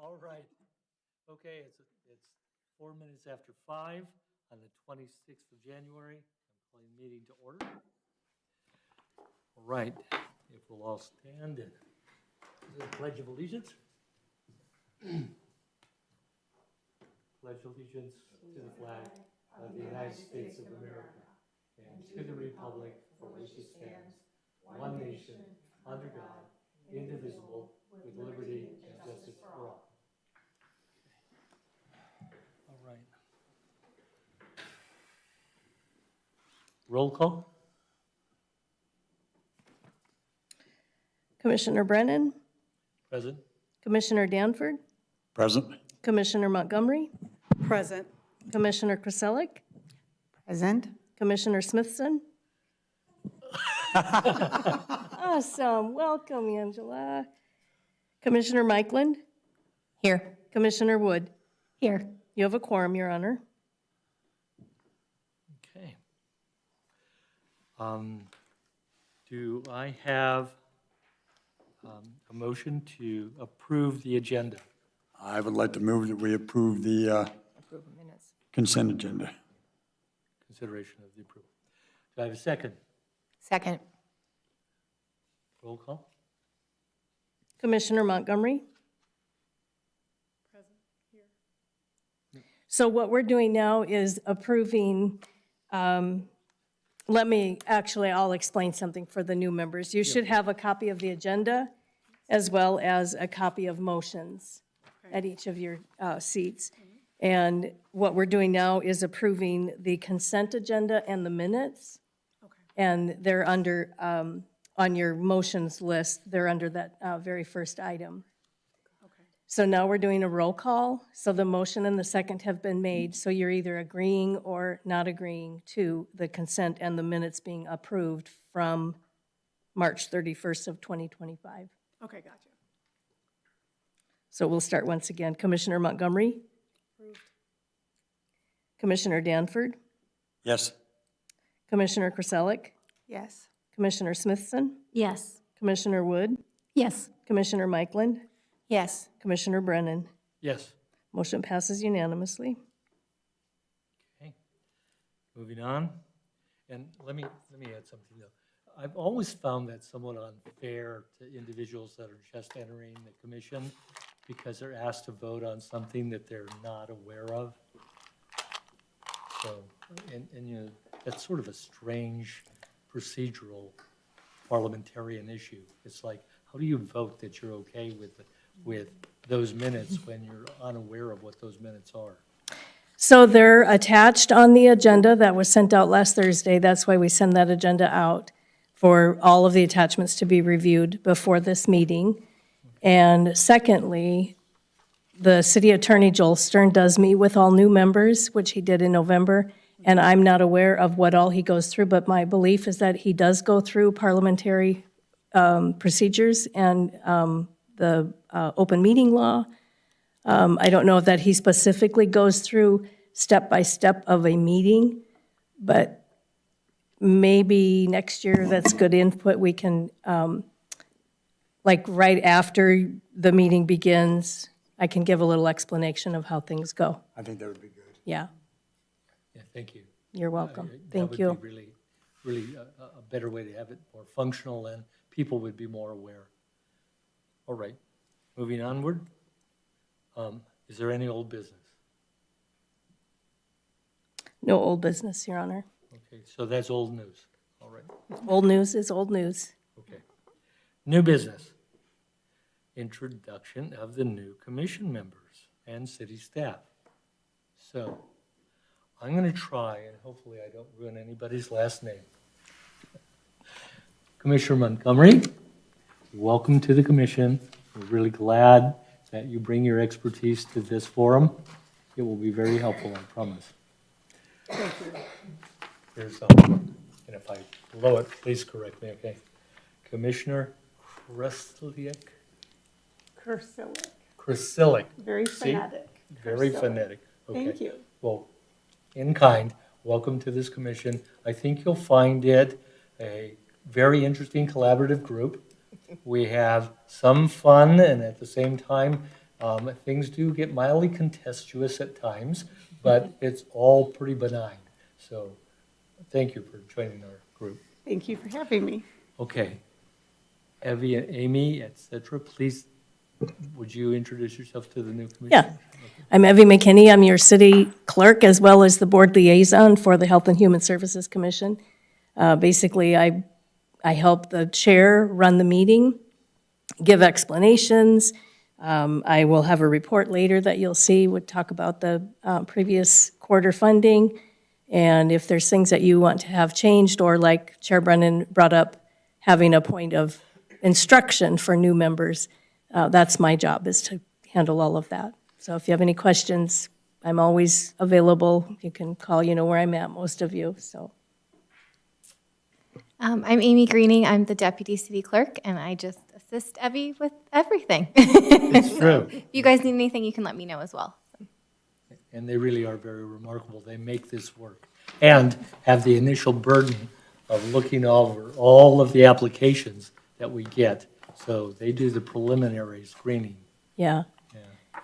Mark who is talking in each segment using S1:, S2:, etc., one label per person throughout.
S1: All right. Okay, it's 4 minutes after 5 on the 26th of January. I'm calling the meeting to order. All right, if we'll all stand and the Pledge of Allegiance. Pledge allegiance to the flag of the United States of America and to the republic for which it stands, one nation, under God, indivisible, with liberty and justice for all. All right. Roll call.
S2: Commissioner Brennan,
S1: Present.
S2: Commissioner Danford,
S3: Present.
S2: Commissioner Montgomery,
S4: Present.
S2: Commissioner Kraselic,
S4: Present.
S2: Commissioner Smithson. Awesome. Welcome, Angela. Commissioner Mikeland,
S4: Here.
S2: Commissioner Wood.
S4: Here.
S2: You have a quorum, Your Honor.
S1: Okay. Do I have a motion to approve the agenda?
S3: I would like to move that we approve the
S4: Approve of minutes.
S3: consent agenda.
S1: Consideration of the approval. Do I have a second?
S4: Second.
S1: Roll call.
S2: Commissioner Montgomery. So what we're doing now is approving, I'll explain something for the new members. You should have a copy of the agenda as well as a copy of motions at each of your seats. And what we're doing now is approving the consent agenda and the minutes. And they're under, on your motions list, they're under that very first item. So now we're doing a roll call. So the motion and the second have been made. So you're either agreeing or not agreeing to the consent and the minutes being approved from March 31st of 2025.
S4: Okay, gotcha.
S2: So we'll start once again. Commissioner Montgomery?
S4: Approved.
S2: Commissioner Danford?
S3: Yes.
S2: Commissioner Kraselic?
S4: Yes.
S2: Commissioner Smithson?
S4: Yes.
S2: Commissioner Wood?
S4: Yes.
S2: Commissioner Mikeland?
S4: Yes.
S2: Commissioner Brennan?
S1: Yes.
S2: Motion passes unanimously.
S1: Okay. Moving on. And let me add something though. I've always found that somewhat unfair to individuals that are just entering the commission because they're asked to vote on something that they're not aware of. So, and you know, that's sort of a strange procedural parliamentarian issue. It's like, how do you vote that you're okay with those minutes when you're unaware of what those minutes are?
S2: So they're attached on the agenda that was sent out last Thursday. That's why we send that agenda out for all of the attachments to be reviewed before this meeting. And secondly, the city attorney, Joel Stern, does meet with all new members, which he did in November, and I'm not aware of what all he goes through, but my belief is that he does go through parliamentary procedures and the open meeting law. I don't know if that he specifically goes through step by step of a meeting, but maybe next year, that's good input. We can, like right after the meeting begins, I can give a little explanation of how things go.
S3: I think that would be good.
S2: Yeah,
S1: Yeah, thank you.
S2: you're welcome.
S1: That
S2: Thank
S1: would
S2: you.
S1: be really a better way to have it more functional and people would be more aware. All right, moving onward. Is there any old business?
S2: No old business, Your Honor.
S1: Okay, so that's old news. All right,
S2: Old news is old news.
S1: okay. New business. Introduction of the new commission members and city staff. So I'm going to try, and hopefully I don't ruin anybody's last name. Commissioner Montgomery, welcome to the commission. We're really glad that you bring your expertise to this forum. It will be very helpful, I promise.
S4: Thank you.
S1: Here's and if I blow it, please correct me, okay? Commissioner Kraselic? Kraselic.
S4: Very
S1: See?
S4: phonetic.
S1: Very
S4: Kraselic.
S1: phonetic. Okay.
S4: Thank you.
S1: Well, in kind, welcome to this commission. I think you'll find it a very interesting collaborative group. We have some fun and at the same time Things do get mildly contentious at times, but it's all pretty benign. So thank you for joining our group.
S4: Thank you for having me.
S1: Okay. Evie and Amy, et cetera, please, would you introduce yourself to the new commission?
S2: Yeah. I'm Evie McKinney. I'm your city clerk as well as the board liaison for the Health and Human Services Commission. Basically, I help the chair run the meeting, give explanations. I will have a report later that you'll see, would talk about the previous quarter funding. And if there's things that you want to have changed, or like Chair Brennan brought up, having a point of instruction for new members, that's my job, is to handle all of that. So if you have any questions, I'm always available. You can call, you know where I'm at, most of you, so.
S5: I'm Amy Greening. I'm the deputy city clerk, and I just assist Evie with everything.
S1: It's true.
S5: If you guys need anything, you can let me know as well.
S1: And they really are very remarkable. They make this work and have the initial burden of looking over all of the applications that we get. So they do the preliminary screening.
S2: Yeah.
S1: Yeah.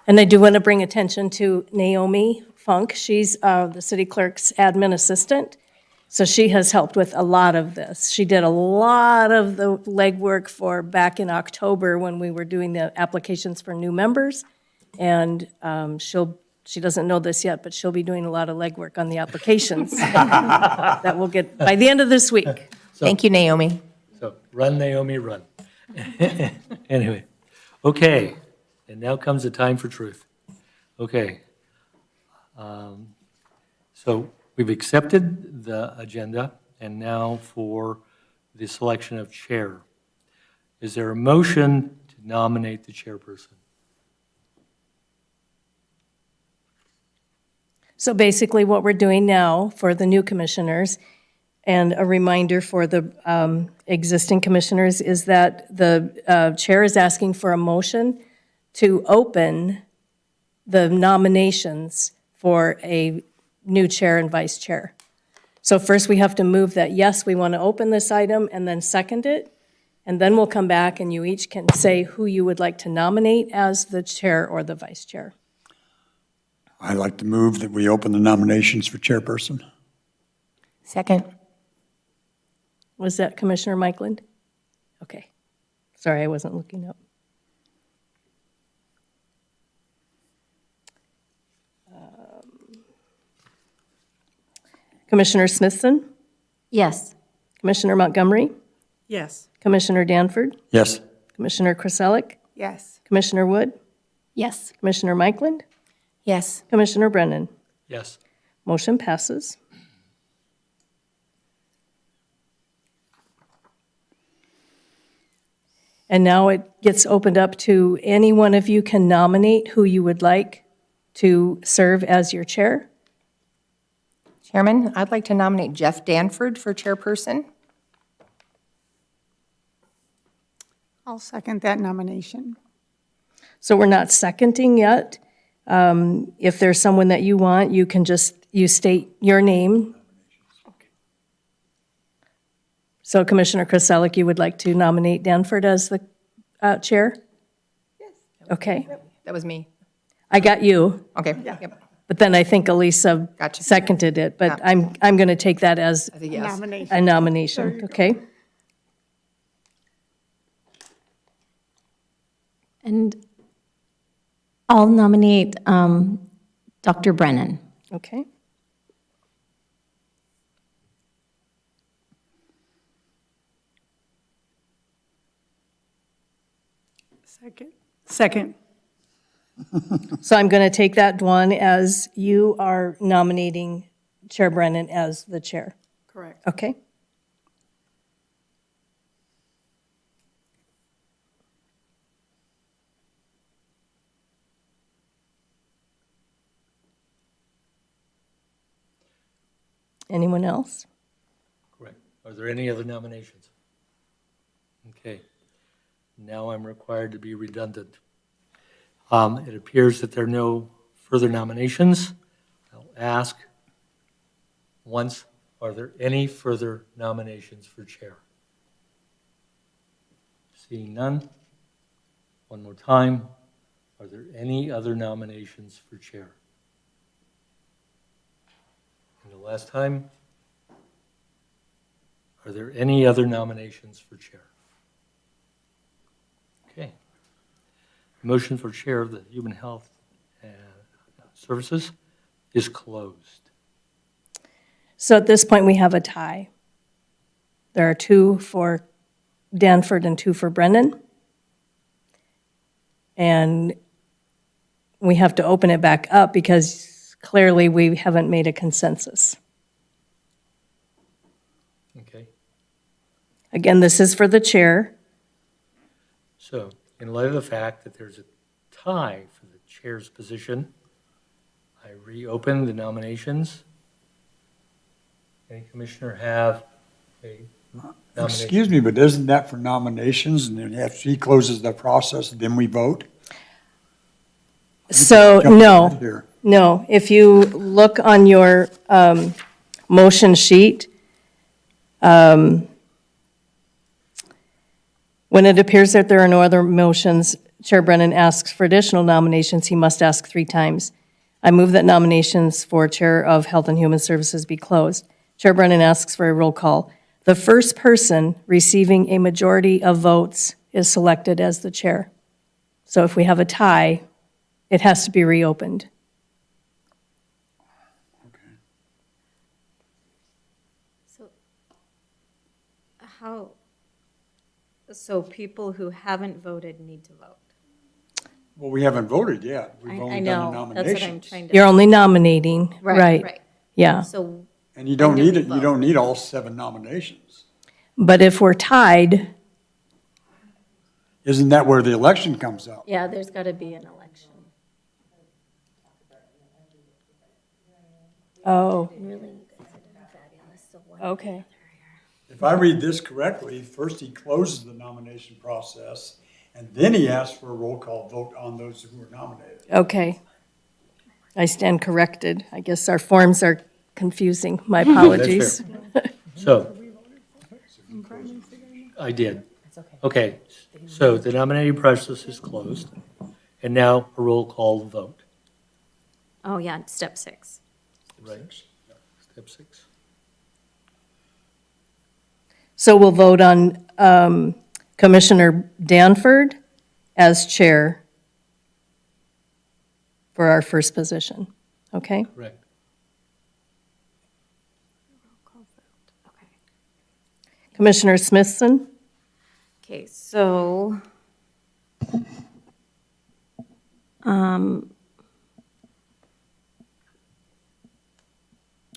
S2: And I do want to bring attention to Naomi Funk. She's the city clerk's admin assistant. So she has helped with a lot of this. She did a lot of the legwork for back in October when we were doing the applications for new members. And she doesn't know this yet, but she'll be doing a lot of legwork on the applications that we'll get by the end of this week.
S4: Thank you, Naomi.
S1: So run, Naomi, run. Anyway, okay, and now comes the time for truth. Okay. So we've accepted the agenda, and now for the selection of chair. Is there a motion to nominate the chairperson?
S2: So basically, what we're doing now for the new commissioners, and a reminder for the existing commissioners, is that the chair is asking for a motion to open the nominations for a new chair and vice chair. So first, we have to move that, yes, we want to open this item, and then second it, and then we'll come back and you each can say who you would like to nominate as the chair or the vice chair.
S3: I'd like to move that we open the nominations for chairperson.
S4: Second.
S2: Was that Commissioner Mikeland? Okay. Sorry, I wasn't looking up. Commissioner Smithson,
S5: Yes.
S2: Commissioner Montgomery,
S4: Yes.
S2: Commissioner Danford,
S3: Yes.
S2: Commissioner Kraselic,
S4: Yes.
S2: Commissioner Wood,
S5: Yes.
S2: Commissioner Mikeland,
S4: Yes.
S2: Commissioner Brennan.
S1: Yes.
S2: Motion passes. And now it gets opened up to any one of you can nominate who you would like to serve as your chair.
S6: Chairman, I'd like to nominate Jeff Danford for chairperson.
S4: I'll second that nomination.
S2: So we're not seconding yet. If there's someone that you want, you can you state your name. So Commissioner Kraselic, you would like to nominate Danford as the chair? Yes. Okay,
S6: That was me.
S2: I got you,
S6: Okay, yep.
S2: but then I think Elisa
S6: Gotcha.
S2: seconded it, but I'm going to take that as
S6: I think yes.
S4: Nomination.
S2: a nomination, okay?
S7: And I'll nominate Dr. Brennan.
S2: Okay.
S4: Second.
S2: So I'm going to take that one as you are nominating Chair Brennan as the chair,
S4: Correct.
S2: okay? Anyone else?
S1: Correct. Are there any other nominations? Okay. Now I'm required to be redundant. It appears that there are no further nominations. I'll ask once, are there any further nominations for chair? Seeing none. One more time. Are there any other nominations for chair? And the last time, are there any other nominations for chair? Okay. Motion for chair of the Human Health and Services is closed.
S2: So at this point, we have a tie. There are 2 for Danford and 2 for Brennan. And we have to open it back up because clearly we haven't made a consensus.
S1: Okay.
S2: Again, this is for the chair.
S1: So in light of the fact that there's a tie for the chair's position, I reopen the nominations. Any commissioner have a nomination?
S3: Excuse me, but isn't that for nominations, and then if she closes the process, then we vote?
S2: So,
S3: Jumping
S2: no.
S3: ahead here.
S2: No, if you look on your motion sheet, when it appears that there are no other motions, Chair Brennan asks for additional nominations, he must ask 3 times. I move that nominations for Chair of Health and Human Services be closed. Chair Brennan asks for a roll call. The first person receiving a majority of votes is selected as the chair. So if we have a tie, it has to be reopened.
S8: So people who haven't voted need to vote?
S3: Well, we haven't voted yet. We've
S8: I
S3: only done the
S8: know, that's what I'm
S3: nominations.
S8: trying to.
S2: You're only nominating, right? Yeah,
S8: So,
S3: And you don't
S8: When do
S3: need
S8: we
S3: it, you
S8: vote?
S3: don't need all 7 nominations.
S2: but if we're tied,
S3: Isn't that where the election comes up?
S8: yeah, there's got to be an election.
S2: oh,
S8: Really, you guys are doing fabulous, so one.
S2: okay.
S3: If I read this correctly, first he closes the nomination process, and then he asks for a roll call vote on those who are nominated.
S2: Okay. I stand corrected. I guess our forms are confusing. My apologies.
S1: So, I did. Okay, so the nominating process is closed, and now a roll call vote.
S8: Oh, yeah, step 6.
S1: Right. Step 6.
S2: So we'll vote on Commissioner Danford as chair for our first position, okay?
S1: Correct.
S8: Okay.
S2: Commissioner Smithson,
S8: Okay, so,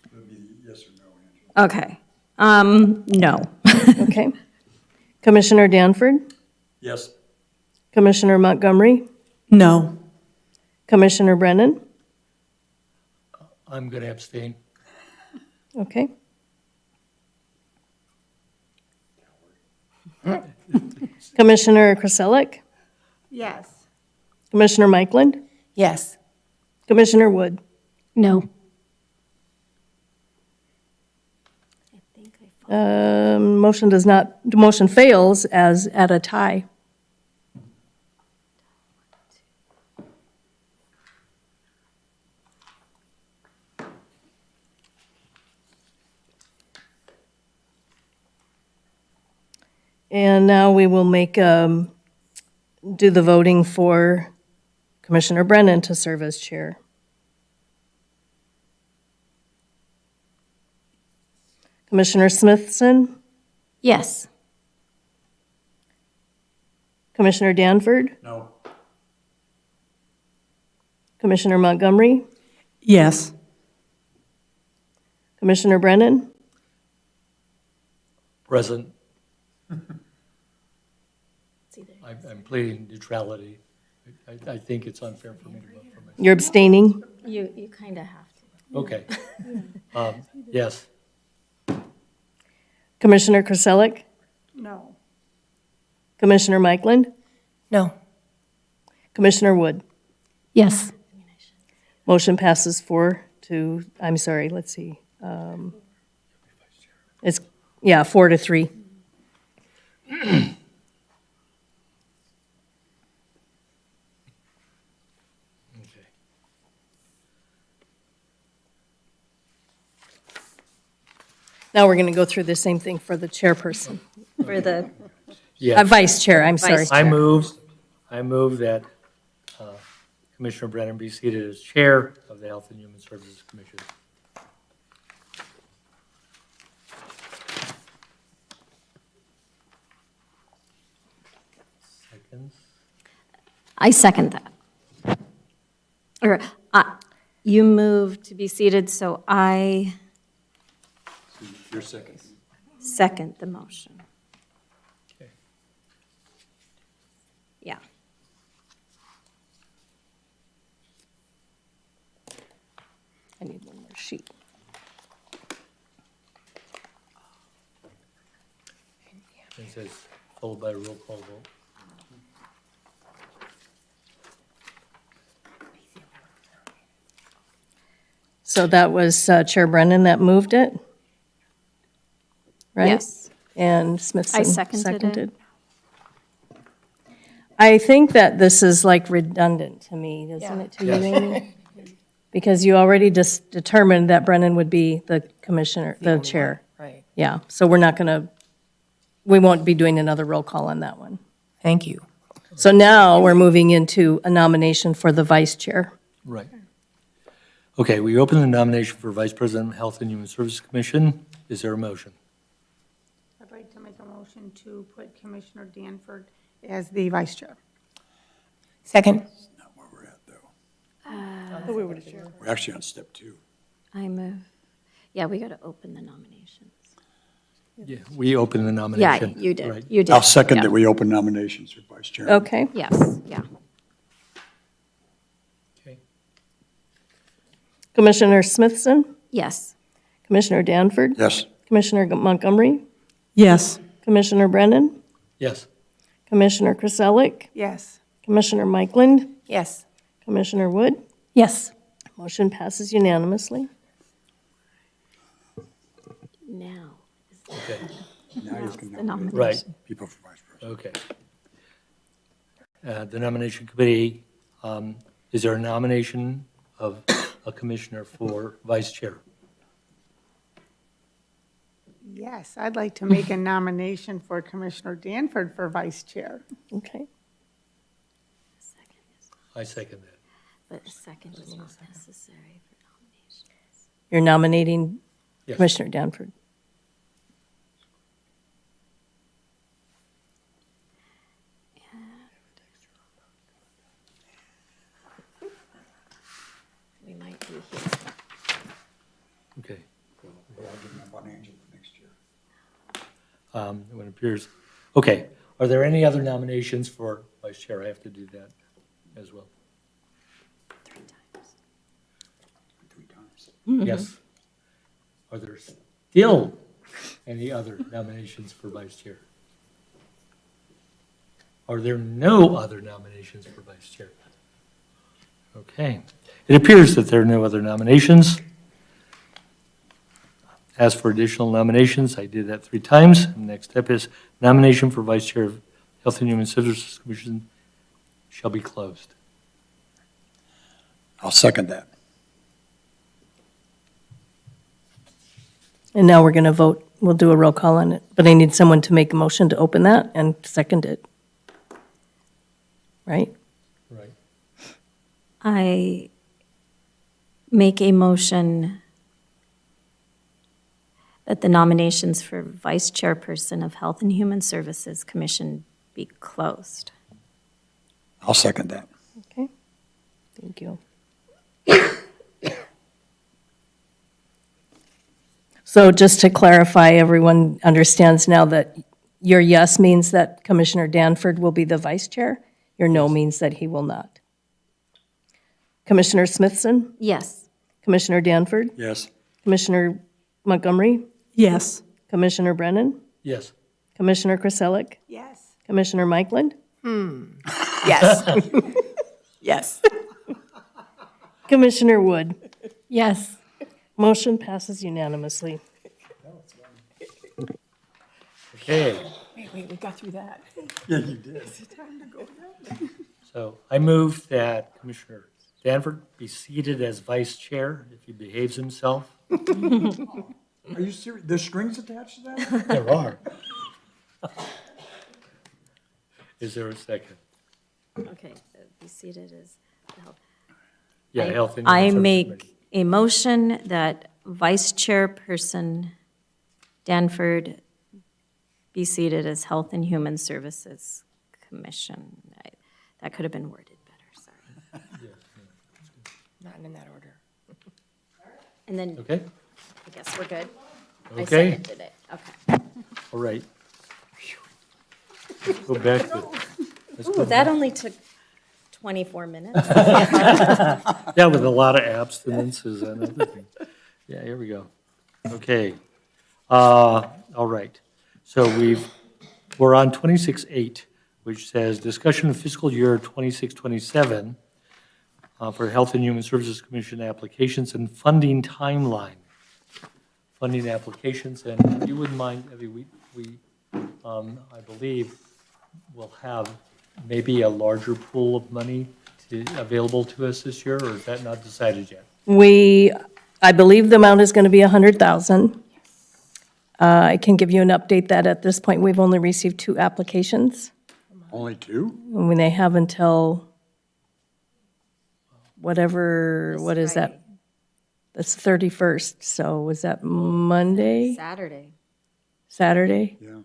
S3: It would be yes or no, Angela.
S8: okay, no.
S2: okay? Commissioner Danford,
S3: Yes.
S2: Commissioner Montgomery,
S4: No.
S2: Commissioner Brennan,
S1: I'm going to abstain.
S2: okay? Commissioner Kraselic,
S4: Yes.
S2: Commissioner Mikeland,
S4: Yes.
S2: Commissioner Wood.
S7: No.
S2: Motion fails as at a tie. And now we will do the voting for Commissioner Brennan to serve as chair. Commissioner Smithson,
S7: Yes.
S2: Commissioner Danford,
S3: No.
S2: Commissioner Montgomery,
S4: Yes.
S2: Commissioner Brennan,
S1: Present. I'm pleading neutrality. I think it's unfair for me to vote for myself.
S2: you're abstaining?
S8: You kind of have to.
S1: Okay. Yes.
S2: Commissioner Kraselic,
S4: No.
S2: Commissioner Mikeland,
S6: No.
S2: Commissioner Wood.
S7: Yes.
S2: Motion passes 4 to, I'm sorry, let's see. It's, 4 to 3. Now we're going to go through the same thing for the chairperson.
S8: For the,
S1: Yes.
S2: Vice chair, I'm sorry.
S8: Vice
S1: I move that Commissioner Brennan be seated as chair of the Health and Human Services Commission. Seconds.
S7: I second that.
S8: or, you move to be seated, so I
S3: Your second.
S8: second the motion.
S1: Okay.
S8: Yeah.
S2: I need one more sheet.
S1: It says followed by a roll call vote.
S2: So that was Chair Brennan that moved it? Right?
S8: Yes.
S2: And Smithson
S7: seconded it.
S2: seconded. I think that this is like redundant to me, isn't it to you, Amy? Because you already just determined that Brennan would be the commissioner, the chair.
S6: Right.
S2: Yeah, so we're not going to, we won't be doing another roll call on that one.
S6: Thank you.
S2: So now we're moving into a nomination for the vice chair.
S1: Right. Okay, we open the nomination for Vice President of Health and Human Services Commission. Is there a motion?
S4: I'd like to make a motion to put Commissioner Danford as the vice chair.
S6: Second.
S3: Not where we're at, though. We're actually on step 2.
S8: I move, yeah, we got to open the nominations.
S1: Yeah, we open the
S8: Yeah,
S1: nomination.
S8: you did,
S1: right?
S8: you did.
S3: I'll second
S8: Yeah.
S3: that we open nominations for vice chair.
S2: Okay,
S8: Yes, yeah.
S1: Okay.
S2: Commissioner Smithson,
S8: Yes.
S2: Commissioner Danford,
S3: Yes.
S2: Commissioner Montgomery,
S4: Yes.
S2: Commissioner Brennan,
S1: Yes.
S2: Commissioner Kraselic,
S4: Yes.
S2: Commissioner Mikeland,
S6: Yes.
S2: Commissioner Wood.
S7: Yes.
S2: Motion passes unanimously.
S8: Now,
S1: Okay,
S3: Now you can
S8: the
S3: nominate
S8: nomination.
S1: right,
S3: people for vice president.
S1: okay. The nomination committee, is there a nomination of a commissioner for vice chair?
S4: Yes, I'd like to make a nomination for Commissioner Danford for vice chair.
S2: Okay.
S1: I second that.
S8: But a second is not necessary for nominations.
S2: You're nominating
S1: Yes.
S2: Commissioner Danford.
S8: We might be here.
S1: Okay.
S3: I'll give them up on Angel for next year.
S1: It appears, okay. Are there any other nominations for vice chair? I have to do that as well.
S3: 3 times.
S1: Yes. Are there still any other nominations for vice chair? Are there no other nominations for vice chair? Okay. It appears that there are no other nominations. As for additional nominations, I did that 3 times. The next step is nomination for vice chair of Health and Human Services Commission shall be closed.
S3: I'll second that.
S2: And now we're going to vote, we'll do a roll call on it, but I need someone to make a motion to open that and second it. Right?
S1: Right.
S8: I make a motion that the nominations for vice chairperson of Health and Human Services Commission be closed.
S3: I'll second that.
S2: Okay. Thank you. So just to clarify, everyone understands now that your yes means that Commissioner Danford will be the vice chair. Your no means that he will not. Commissioner Smithson,
S8: Yes.
S2: Commissioner Danford,
S3: Yes.
S2: Commissioner Montgomery,
S4: Yes.
S2: Commissioner Brennan,
S1: Yes.
S2: Commissioner Kraselic,
S4: Yes.
S2: Commissioner Mikeland,
S6: Yes. Yes.
S2: Commissioner Wood.
S7: Yes.
S2: Motion passes unanimously.
S1: Okay.
S6: Wait, we got through that.
S3: Yeah, you did.
S1: So I move that Commissioner Danford be seated as vice chair if he behaves himself.
S3: Are you serious? There's strings attached to that?
S1: There are. Is there a second?
S8: Okay, be seated as the health.
S1: Yeah,
S8: I-
S1: Health and
S8: I
S1: Human Services
S8: make
S1: Committee.
S8: a motion that Vice Chairperson Danford be seated as Health and Human Services Commission. That could have been worded better, sorry.
S6: Not in that order.
S8: And then,
S1: Okay,
S8: I guess we're good. I
S1: Okay.
S8: seconded it, okay.
S1: all right. Let's go back to, let's go
S8: Ooh, that only took 24 minutes.
S1: yeah, with a lot of abstinences and everything. Yeah, here we go. Okay. All right. So we're on 26.8, which says discussion of fiscal year 26-27 for Health and Human Services Commission applications and funding timeline. Funding applications, and if you wouldn't mind, Evie, I believe will have maybe a larger pool of money available to us this year, or is that not decided yet?
S2: I believe the amount is going to be 100,000. I can give you an update that at this point, we've only received 2 applications.
S3: Only 2?
S2: I mean, they have until what is that? That's 31st, so was that Monday,
S8: Saturday.
S2: Saturday?
S3: Yeah.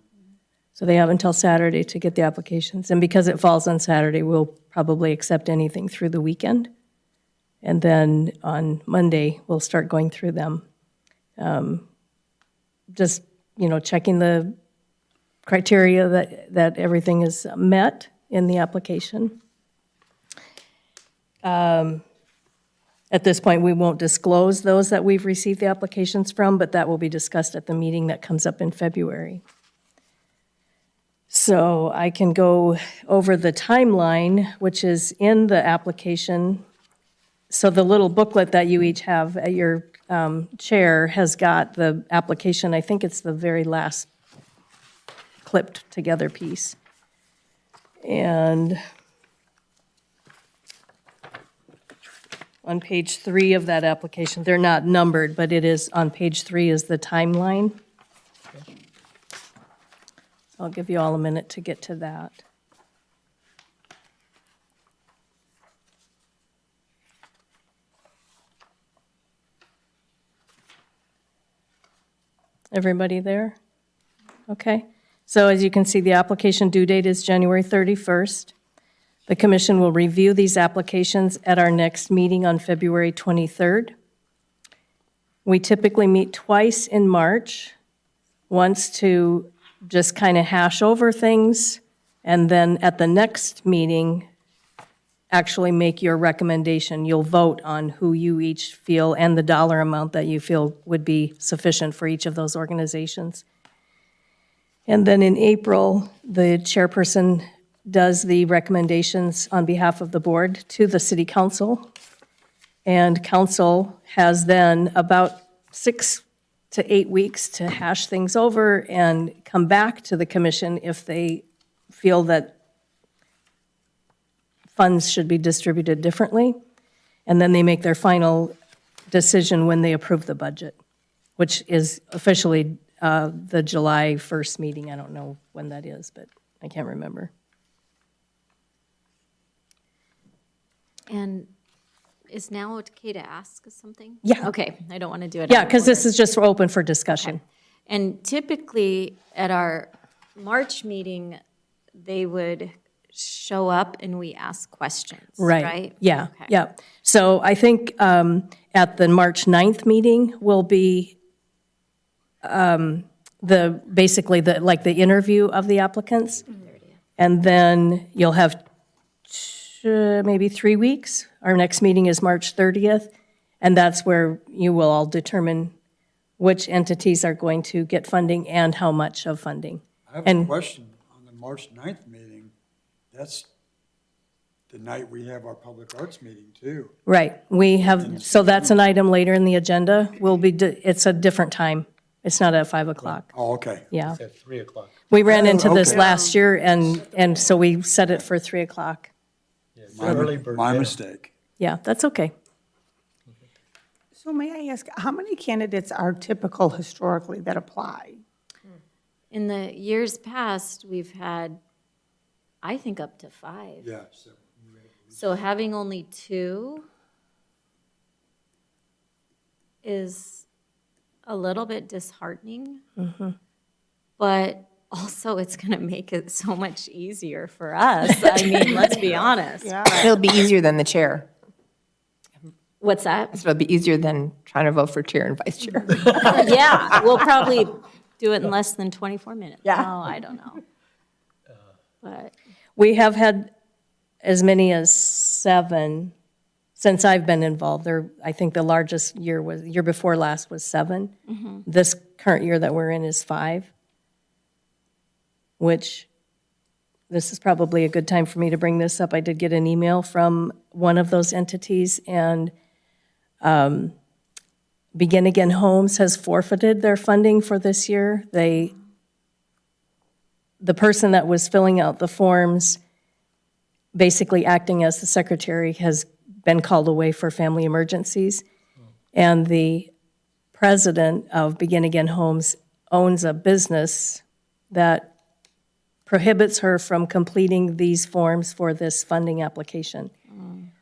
S2: So they have until Saturday to get the applications. And because it falls on Saturday, we'll probably accept anything through the weekend. And then on Monday, we'll start going through them. Just, checking the criteria that everything is met in the application. At this point, we won't disclose those that we've received the applications from, but that will be discussed at the meeting that comes up in February. So I can go over the timeline, which is in the application. So the little booklet that you each have at your chair has got the application. I think it's the very last clipped together piece. And on page 3 of that application, they're not numbered, but it is, on page 3 is the timeline. I'll give you all a minute to get to that. Everybody there? Okay. So as you can see, the application due date is January 31st. The commission will review these applications at our next meeting on February 23rd. We typically meet twice in March, once to just kind of hash over things, and then at the next meeting, actually make your recommendation. You'll vote on who you each feel and the dollar amount that you feel would be sufficient for each of those organizations. And then in April, the chairperson does the recommendations on behalf of the board to the city council. And council has then about 6 to 8 weeks to hash things over and come back to the commission if they feel that funds should be distributed differently. And then they make their final decision when they approve the budget, which is officially the July 1st meeting. I don't know when that is, but I can't remember.
S8: And is now okay to ask something?
S2: Yeah.
S8: Okay, I don't want to do it.
S2: Yeah,
S8: out of
S2: because this
S8: order.
S2: is just open for discussion.
S8: And typically, at our March meeting, they would show up and we ask questions, right?
S2: Yeah,
S8: Okay.
S2: yeah. So I think at the March 9th meeting will be basically the interview of the applicants. And then you'll have maybe 3 weeks. Our next meeting is March 30th, and that's where you will all determine which entities are going to get funding and how much of funding.
S3: I have a
S2: And-
S3: question on the March 9th meeting. That's the night we have our public arts meeting too.
S2: Right, we have, so that's an item later in the agenda. It's a different time. It's not at 5 o'clock.
S3: Oh, okay.
S2: Yeah.
S1: It's at 3 o'clock.
S2: We ran into this
S3: okay.
S2: last year, and so we set it for 3 o'clock.
S1: Yeah, early bird
S3: My
S1: dinner.
S3: mistake.
S2: Yeah, that's okay.
S4: So may I ask, how many candidates are typical historically that apply?
S8: In the years past, we've had, I think, up to 5.
S3: Yeah, so.
S8: So having only 2 is a little bit disheartening. But also, it's going to make it so much easier for us. I mean, let's be honest.
S4: Yeah.
S6: It'll be easier than the chair.
S8: What's that?
S6: So it'll be easier than trying to vote for chair and vice chair.
S8: Yeah, we'll probably do it in less than 24 minutes.
S6: Yeah.
S8: Oh, I don't know. But
S2: We have had as many as 7 since I've been involved. I think the largest year before last was 7. This current year that we're in is 5, which this is probably a good time for me to bring this up. I did get an email from one of those entities, and Begin Again Homes has forfeited their funding for this year. The person that was filling out the forms, basically acting as the secretary, has been called away for family emergencies. And the president of Begin Again Homes owns a business that prohibits her from completing these forms for this funding application.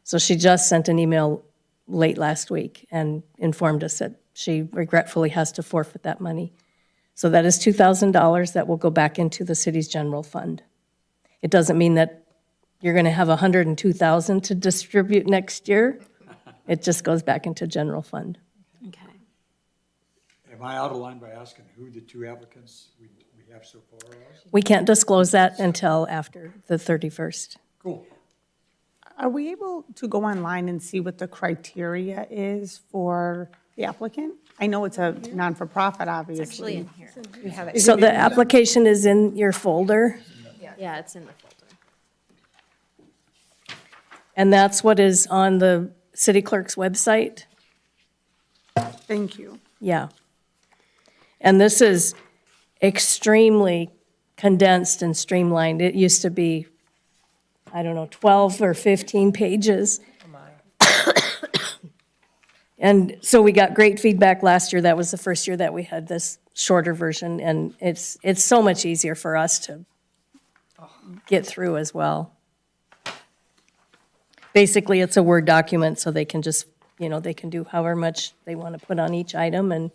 S2: So she just sent an email late last week and informed us that she regretfully has to forfeit that money. So that is $2,000 that will go back into the city's general fund. It doesn't mean that you're going to have $102,000 to distribute next year. It just goes back into general fund.
S8: okay.
S3: Am I out of line by asking who the 2 applicants we have so far are?
S2: We can't disclose that until after the 31st.
S3: Cool.
S4: Are we able to go online and see what the criteria is for the applicant? I know it's a non-for-profit, obviously.
S8: Actually in here.
S6: We have it.
S2: So the application is in your folder,
S8: Yeah, it's in the folder.
S2: and that's what is on the city clerk's website.
S4: Thank you.
S2: Yeah. And this is extremely condensed and streamlined. It used to be, 12 or 15 pages. And so we got great feedback last year. That was the first year that we had this shorter version, and it's so much easier for us to get through as well. Basically, it's a Word document, so they can just, they can do however much they want to put on each item, and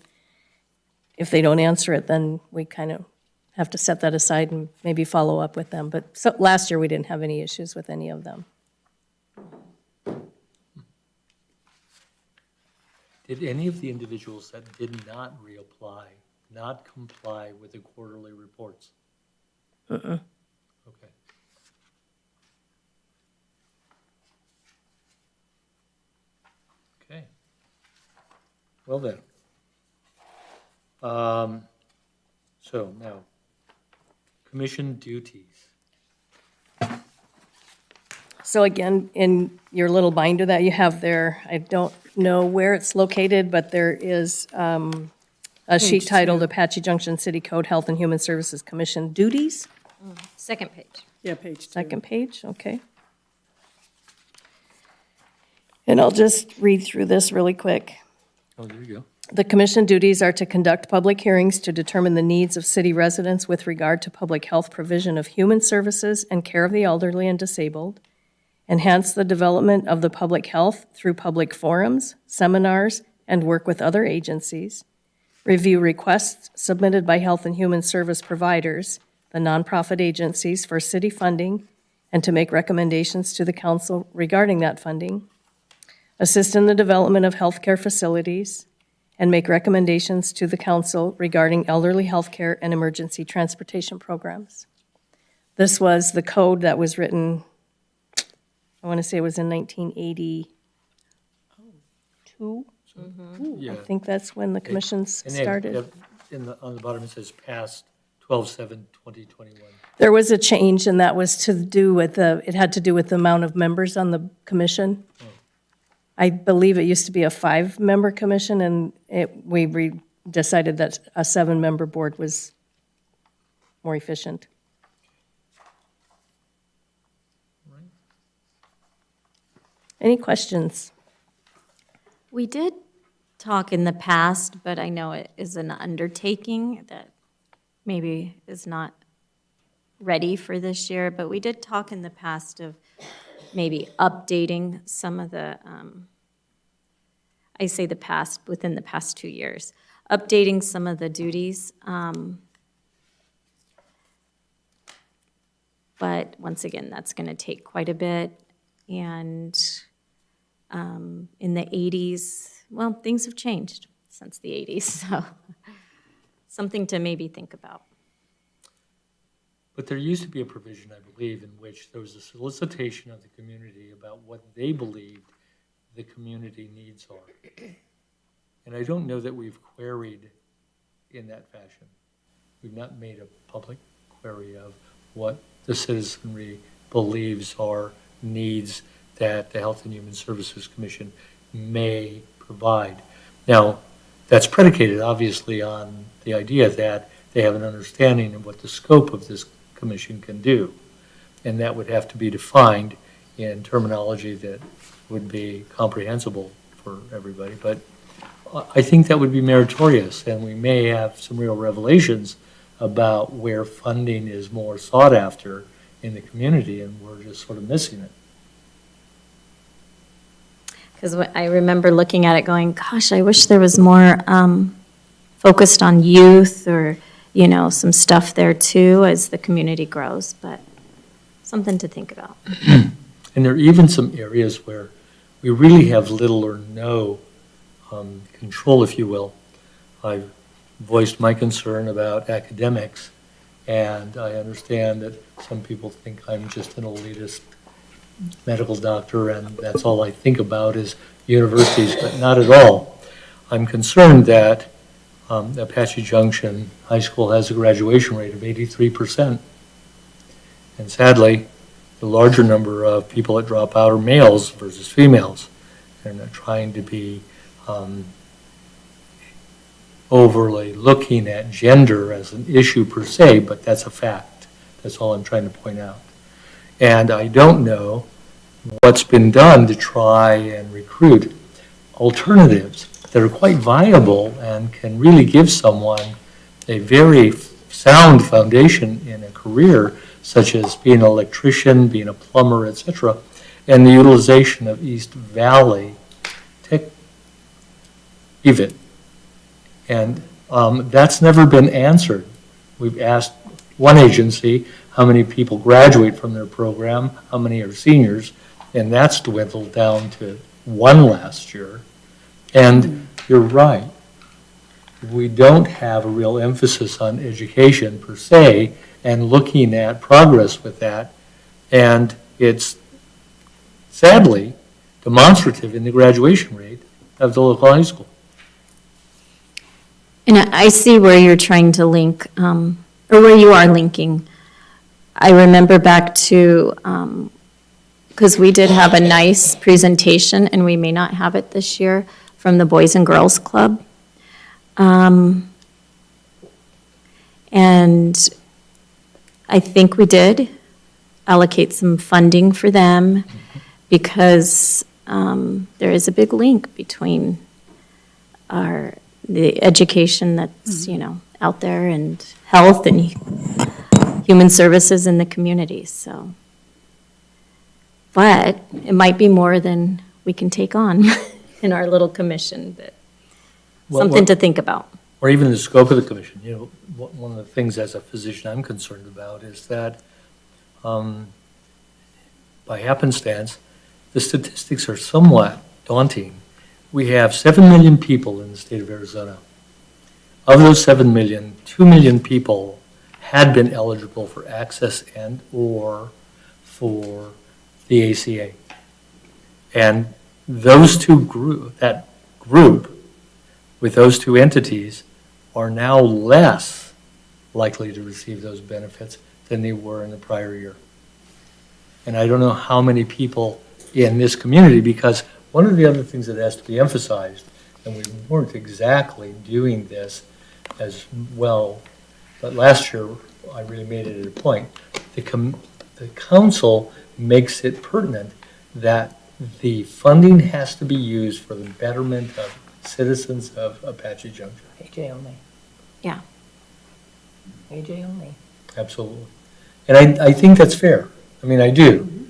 S2: if they don't answer it, then we kind of have to set that aside and maybe follow up with them. But so last year, we didn't have any issues with any of them.
S1: Did any of the individuals that did not reapply not comply with the quarterly reports? Okay. Okay. Well then. So now, commission duties.
S2: So again, in your little binder that you have there, I don't know where it's located, but there is a sheet titled Apache Junction City Code Health and Human Services Commission Duties.
S8: Second page.
S4: Yeah, page 2.
S2: Second page, okay. And I'll just read through this really quick.
S1: Oh, there you go.
S2: The commission duties are to conduct public hearings to determine the needs of city residents with regard to public health provision of human services and care of the elderly and disabled, enhance the development of the public health through public forums, seminars, and work with other agencies, review requests submitted by health and human service providers, the nonprofit agencies for city funding, and to make recommendations to the council regarding that funding, assist in the development of healthcare facilities, and make recommendations to the council regarding elderly healthcare and emergency transportation programs. This was the code that was written, I want to say it was in 1982.
S1: Yeah.
S2: I think that's when the commissions
S1: And then,
S2: started.
S1: on the bottom, it says passed 12/7/2021.
S2: There was a change, and that was to do with it had to do with the amount of members on the commission. I believe it used to be a 5-member commission, and we decided that a 7-member board was more efficient. Any questions?
S8: We did talk in the past, but I know it is an undertaking that maybe is not ready for this year, but we did talk in the past of maybe updating some of the, I say the past, within the past 2 years, updating some of the duties. But once again, that's going to take quite a bit. And in the 80s, well, things have changed since the 80s, so something to maybe think about.
S1: But there used to be a provision, I believe, in which there was a solicitation of the community about what they believed the community needs are. And I don't know that we've queried in that fashion. We've not made a public query of what the citizenry believes are needs that the Health and Human Services Commission may provide. Now, that's predicated obviously on the idea that they have an understanding of what the scope of this commission can do. And that would have to be defined in terminology that would be comprehensible for everybody. But I think that would be meritorious, and we may have some real revelations about where funding is more sought after in the community, and we're just sort of missing it.
S8: Because I remember looking at it going, gosh, I wish there was more focused on youth or, some stuff there too as the community grows, but something to think about.
S1: And there are even some areas where we really have little or no control, if you will. I've voiced my concern about academics, and I understand that some people think I'm just an elitist medical doctor, and that's all I think about is universities, but not at all. I'm concerned that Apache Junction High School has a graduation rate of 83%. And sadly, the larger number of people that drop out are males versus females. They're not trying to be overly looking at gender as an issue per se, but that's a fact. That's all I'm trying to point out. And I don't know what's been done to try and recruit alternatives that are quite viable and can really give someone a very sound foundation in a career, such as being an electrician, being a plumber, etc., and the utilization of East Valley Tech EVIT. And that's never been answered. We've asked one agency how many people graduate from their program, how many are seniors, and that's dwindled down to 1 last year. And you're right. We don't have a real emphasis on education per se and looking at progress with that. And it's sadly demonstrative in the graduation rate of the local high school.
S8: And I see where you're trying to link, or where you are linking. I remember back to, because we did have a nice presentation, and we may not have it this year, from the Boys and Girls Club. And I think we did allocate some funding for them because there is a big link between the education that's, out there and health and human services in the community, so. But it might be more than we can take on in our little commission, but something to think about.
S1: Or even the scope of the commission. One of the things as a physician I'm concerned about is that by happenstance, the statistics are somewhat daunting. We have 7 million people in the state of Arizona. Of those 7 million, 2 million people had been eligible for access and or for the ACA. And those that group with those two entities are now less likely to receive those benefits than they were in the prior year. And I don't know how many people in this community, because one of the other things that has to be emphasized, and we weren't exactly doing this as well, but last year I really made it a point. The council makes it pertinent that the funding has to be used for the betterment of citizens of Apache Junction.
S6: AJ only.
S8: Yeah.
S6: AJ only.
S1: Absolutely. And I think that's fair. I mean, I do.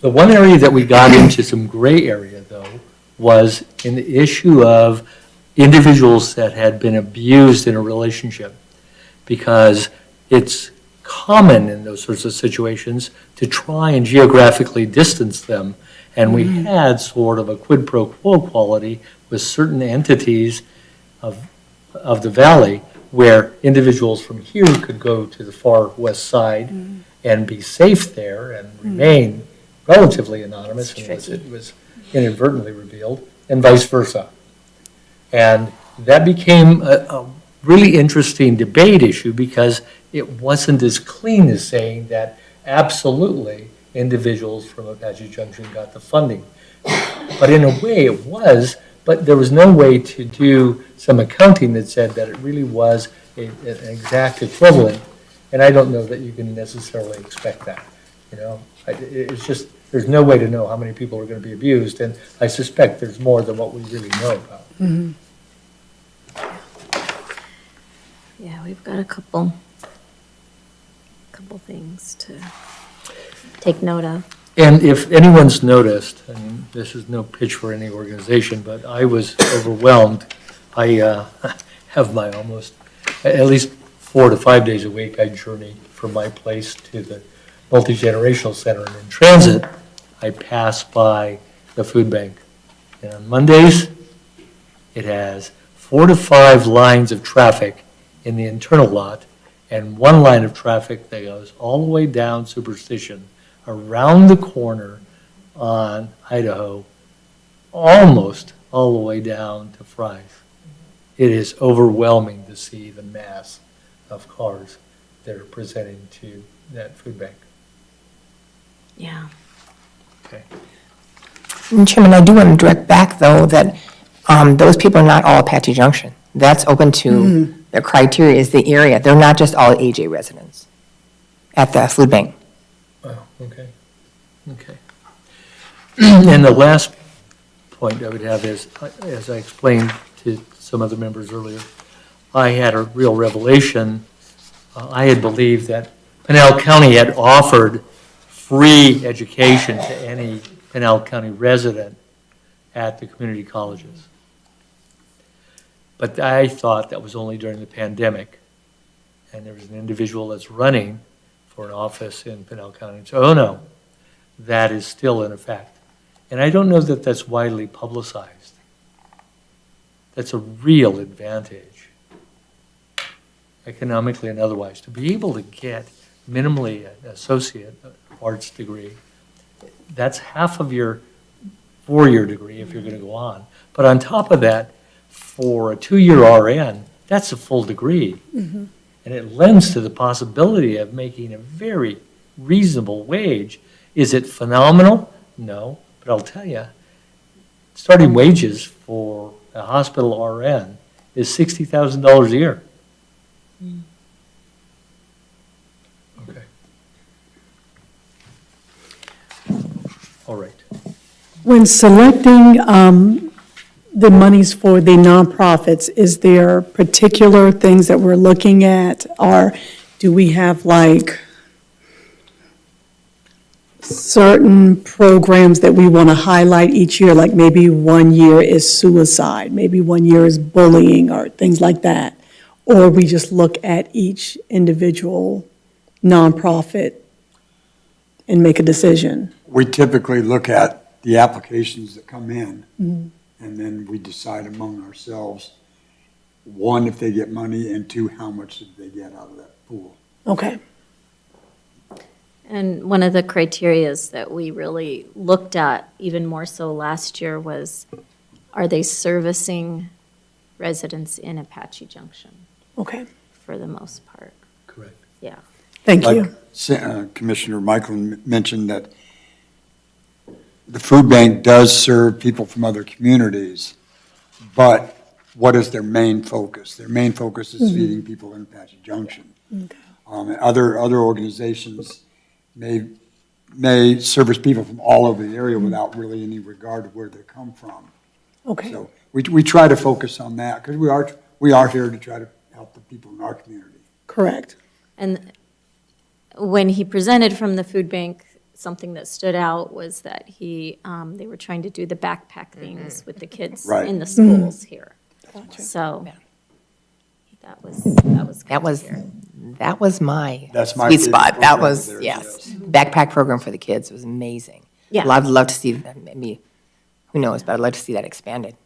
S1: The one area that we got into some gray area, though, was in the issue of individuals that had been abused in a relationship. Because it's common in those sorts of situations to try and geographically distance them. And we had sort of a quid pro quo quality with certain entities of the valley where individuals from here could go to the far west side and be safe there and remain relatively anonymous unless it was inadvertently revealed, and vice versa. And that became a really interesting debate issue because it wasn't as clean as saying that absolutely individuals from Apache Junction got the funding. But in a way it was, but there was no way to do some accounting that said that it really was an exact equivalent. And I don't know that you can necessarily expect that, you know? It's just, there's no way to know how many people are going to be abused, and I suspect there's more than what we really know about.
S8: Yeah, we've got a couple things to take note of.
S1: And if anyone's noticed, I mean, this is no pitch for any organization, but I was overwhelmed. I have my almost, at least 4 to 5 days a week, I journey from my place to the multi-generational center, and in transit, I pass by the food bank. And on Mondays, it has 4 to 5 lines of traffic in the internal lot, and 1 line of traffic that goes all the way down Superstition, around the corner on Idaho, almost all the way down to Fry's. It is overwhelming to see the mass of cars that are presenting to that food bank.
S8: Yeah.
S1: Okay.
S6: And Chairman, I do want to direct back, though, that those people are not all Apache Junction. That's open to, the criteria is the area. They're not just all AJ residents at the food bank.
S1: Oh, okay, okay. And the last point I would have is, as I explained to some other members earlier, I had a real revelation. I had believed that Pinal County had offered free education to any Pinal County resident at the community colleges. But I thought that was only during the pandemic. And there was an individual that's running for an office in Pinal County. So, oh no, that is still in effect. And I don't know that that's widely publicized. That's a real advantage, economically and otherwise, to be able to get minimally an associate arts degree. That's half of your 4-year degree if you're going to go on. But on top of that, for a 2-year RN, that's a full degree. And it lends to the possibility of making a very reasonable wage. Is it phenomenal? No. But I'll tell you, starting wages for a hospital RN is $60,000 a year. Okay. All right.
S9: When selecting the monies for the nonprofits, is there particular things that we're looking at? Or do we have like certain programs that we want to highlight each year? Like maybe 1 year is suicide, maybe 1 year is bullying or things like that? Or we just look at each individual nonprofit and make a decision?
S3: We typically look at the applications that come in, and then we decide among ourselves, 1, if they get money, and 2, how much did they get out of that pool.
S9: Okay.
S8: And one of the criterias that we really looked at, even more so last year, was, are they servicing residents in Apache Junction
S9: Okay.
S8: for the most part?
S1: Correct.
S8: Yeah.
S9: Thank you.
S3: Like Commissioner Michael mentioned that the food bank does serve people from other communities, but what is their main focus? Their main focus is feeding people in Apache Junction. And other organizations may service people from all over the area without really any regard to where they come from.
S9: Okay.
S3: So we try to focus on that, because we are here to try to help the people in our community.
S9: Correct.
S8: And when he presented from the food bank, something that stood out was that they were trying to do the backpack things with the kids
S3: Right.
S8: in the schools here. So that was good to hear.
S6: That was my
S3: That's my
S6: sweet
S3: favorite
S6: spot. That
S3: program
S6: was,
S3: there,
S6: yes.
S3: yes.
S6: Backpack program for the kids was amazing.
S8: Yeah.
S6: I'd love to see that, maybe, who knows, but I'd love to see that expanded.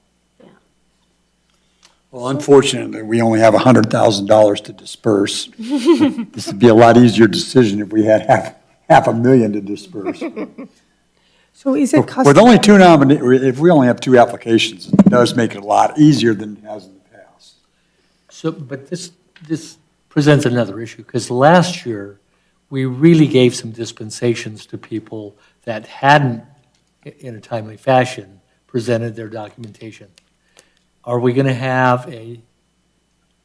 S3: Well, unfortunately, we only have $100,000 to disperse. This would be a lot easier decision if we had half a million to disperse.
S4: So is it
S3: With only two if we only have two applications, it does make it a lot easier than it has in the past.
S1: So, but this presents another issue, because last year, we really gave some dispensations to people that hadn't, in a timely fashion, presented their documentation. Are we going to have a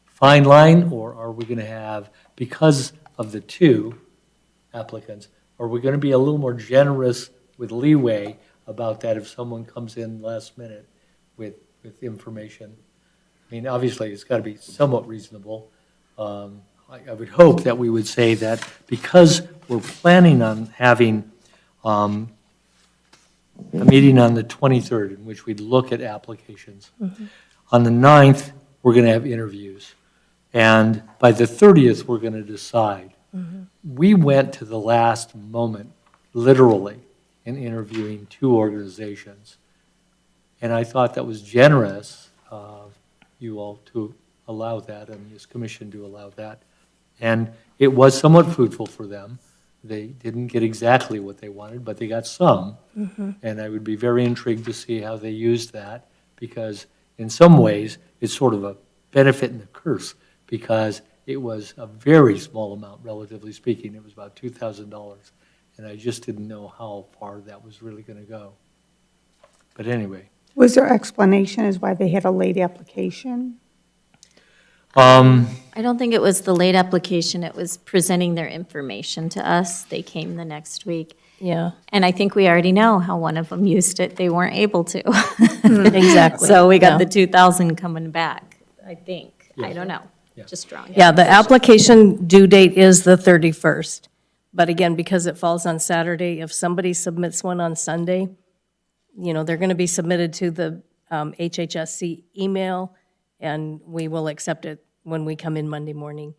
S1: fine line, or are we going to have, because of the two applicants, are we going to be a little more generous with leeway about that if someone comes in last minute with information? I mean, obviously, it's got to be somewhat reasonable. I would hope that we would say that because we're planning on having a meeting on the 23rd in which we'd look at applications. On the 9th, we're going to have interviews. And by the 30th, we're going to decide. We went to the last moment, literally, in interviewing two organizations. And I thought that was generous of you all to allow that, and this commission to allow that. And it was somewhat fruitful for them. They didn't get exactly what they wanted, but they got some. And I would be very intrigued to see how they used that, because in some ways, it's sort of a benefit and a curse, because it was a very small amount, relatively speaking. It was about $2,000. And I just didn't know how far that was really going to go. But anyway.
S4: Was there explanation as why they had a late application?
S8: I don't think it was the late application, it was presenting their information to us. They came the next week.
S2: Yeah,
S8: And I think we already know how one of them used it. They weren't able to.
S2: exactly.
S8: So we got
S2: Yeah.
S8: the 2,000 coming back, I think. I don't know,
S1: Yeah.
S8: just drawing.
S2: Yeah, the application due date is the 31st. But again, because it falls on Saturday, if somebody submits one on Sunday, they're going to be submitted to the HHSC email, and we will accept it when we come in Monday morning.